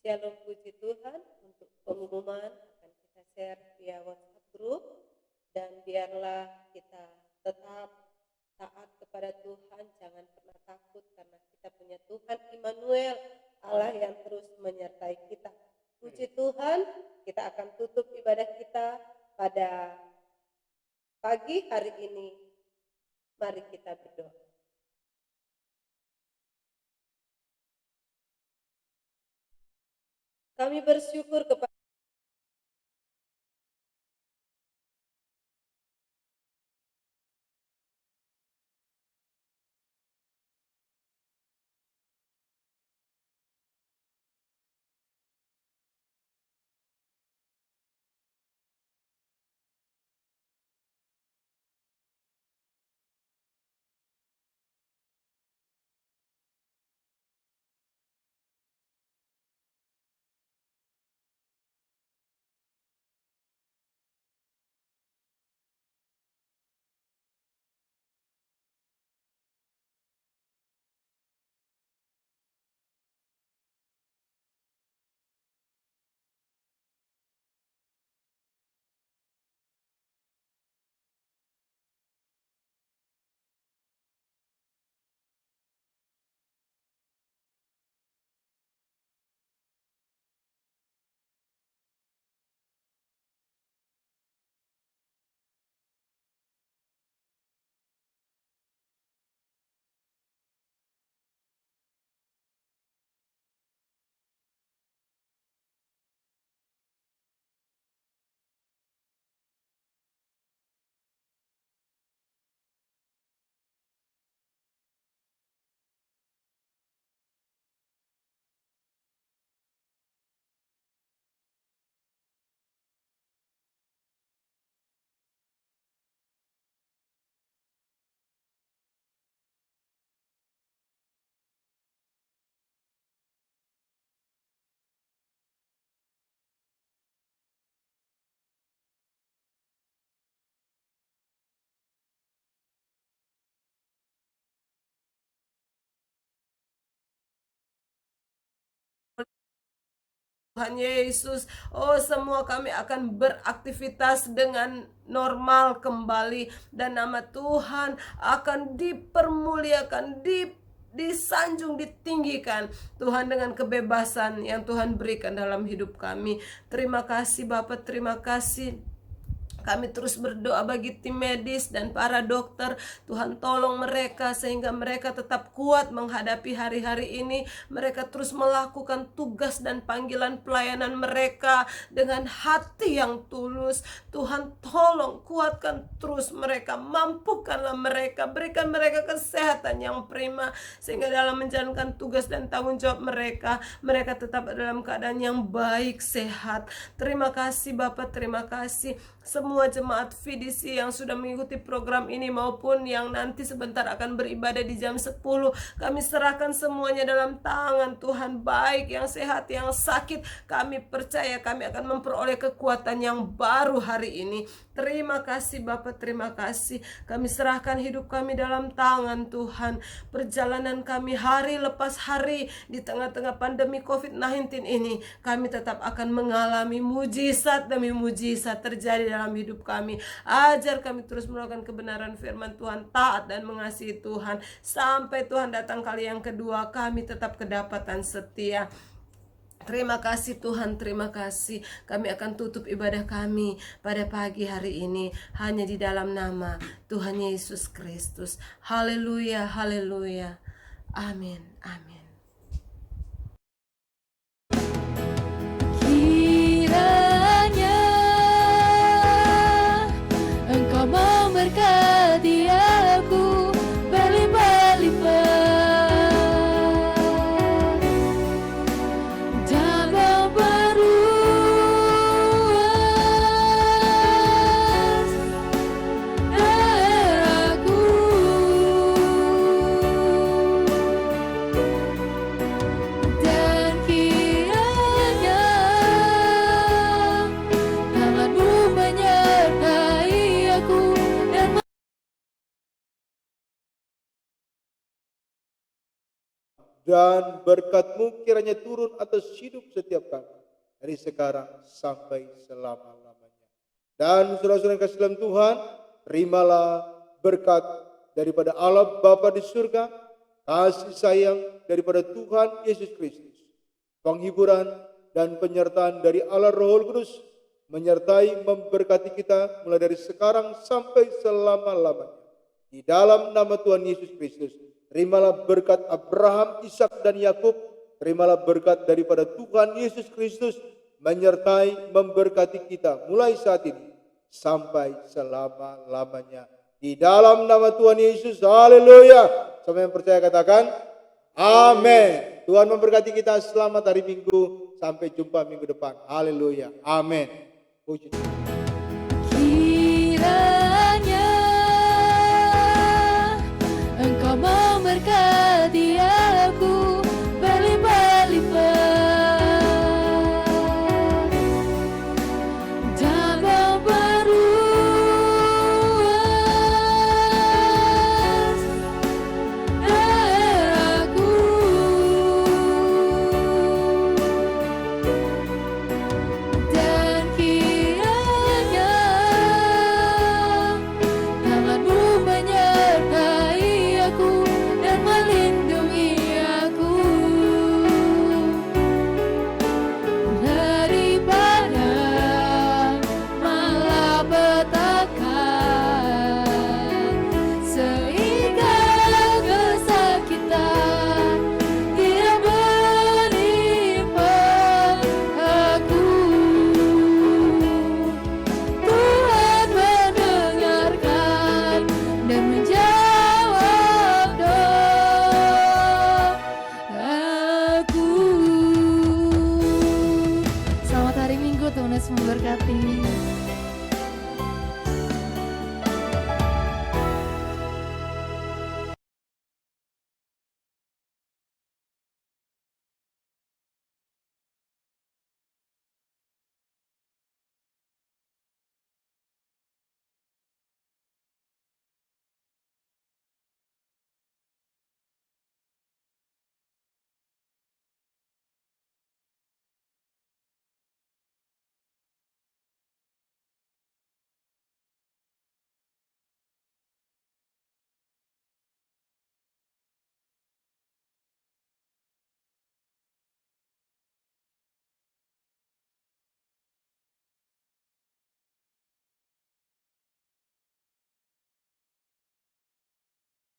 Speaker 4: Shalom, puji Tuhan. Untuk pengumuman akan kita share via WhatsApp group, dan biarlah kita tetap taat kepada Tuhan, jangan pernah takut karena kita punya Tuhan Immanuel, Allah yang terus menyertai kita. Puji Tuhan, kita akan tutup ibadah kita pada pagi hari ini. Mari kita berdoa. Kami bersyukur kepada Tuhan Yesus, oh semua kami akan beraktivitas dengan normal kembali, dan nama Tuhan akan dipermuliakan, disanjung, ditinggikan Tuhan dengan kebebasan yang Tuhan berikan dalam hidup kami. Terima kasih Bapak, terima kasih. Kami terus berdoa bagi tim medis dan para dokter. Tuhan tolong mereka sehingga mereka tetap kuat menghadapi hari-hari ini. Mereka terus melakukan tugas dan panggilan pelayanan mereka dengan hati yang tulus. Tuhan tolong kuatkan terus mereka, mampukanlah mereka, berikan mereka kesehatan yang prima, sehingga dalam menjalankan tugas dan tanggung jawab mereka, mereka tetap dalam keadaan yang baik, sehat. Terima kasih Bapak, terima kasih. Semua jemaat VDC yang sudah mengikuti program ini maupun yang nanti sebentar akan beribadah di jam 10, kami serahkan semuanya dalam tangan Tuhan, baik yang sehat, yang sakit. Kami percaya kami akan memperoleh kekuatan yang baru hari ini. Terima kasih Bapak, terima kasih. Kami serahkan hidup kami dalam tangan Tuhan. Perjalanan kami hari lepas hari di tengah-tengah pandemi COVID-19 ini, kami tetap akan mengalami mujizat demi mujizat terjadi dalam hidup kami. Ajar kami terus melakukan kebenaran firman Tuhan, taat dan mengasihi Tuhan. Sampai Tuhan datang kali yang kedua, kami tetap kedapatan setia. Terima kasih Tuhan, terima kasih. Kami akan tutup ibadah kami pada pagi hari ini hanya di dalam nama Tuhan Yesus Kristus. Haleluya, haleluya. Amin, amin.
Speaker 1: Kiranya Engkau memberkati aku berlimpah-limpah dan memperluas daerahku, dan kiranya tangan-Mu menyertai aku dan
Speaker 3: berkat-Mu kiranya turun atas hidup setiap kami dari sekarang sampai selama-lamanya. Dan saudara-saudara yang kasih dalam Tuhan, terimalah berkat daripada Allah Bapa di surga, kasih sayang daripada Tuhan Yesus Kristus, penghiburan dan penyertaan dari Allah Roh Kudus menyertai memberkati kita mulai dari sekarang sampai selama-lamanya. Di dalam nama Tuhan Yesus Kristus, terimalah berkat Abraham, Ishak dan Yakub. Terimalah berkat daripada Tuhan Yesus Kristus menyertai memberkati kita mulai saat ini sampai selama-lamanya. Di dalam nama Tuhan Yesus, haleluya. Semua yang percaya katakan amin. Tuhan memberkati kita. Selamat hari Minggu. Sampai jumpa minggu depan. Haleluya. Amin. Puji Tuhan.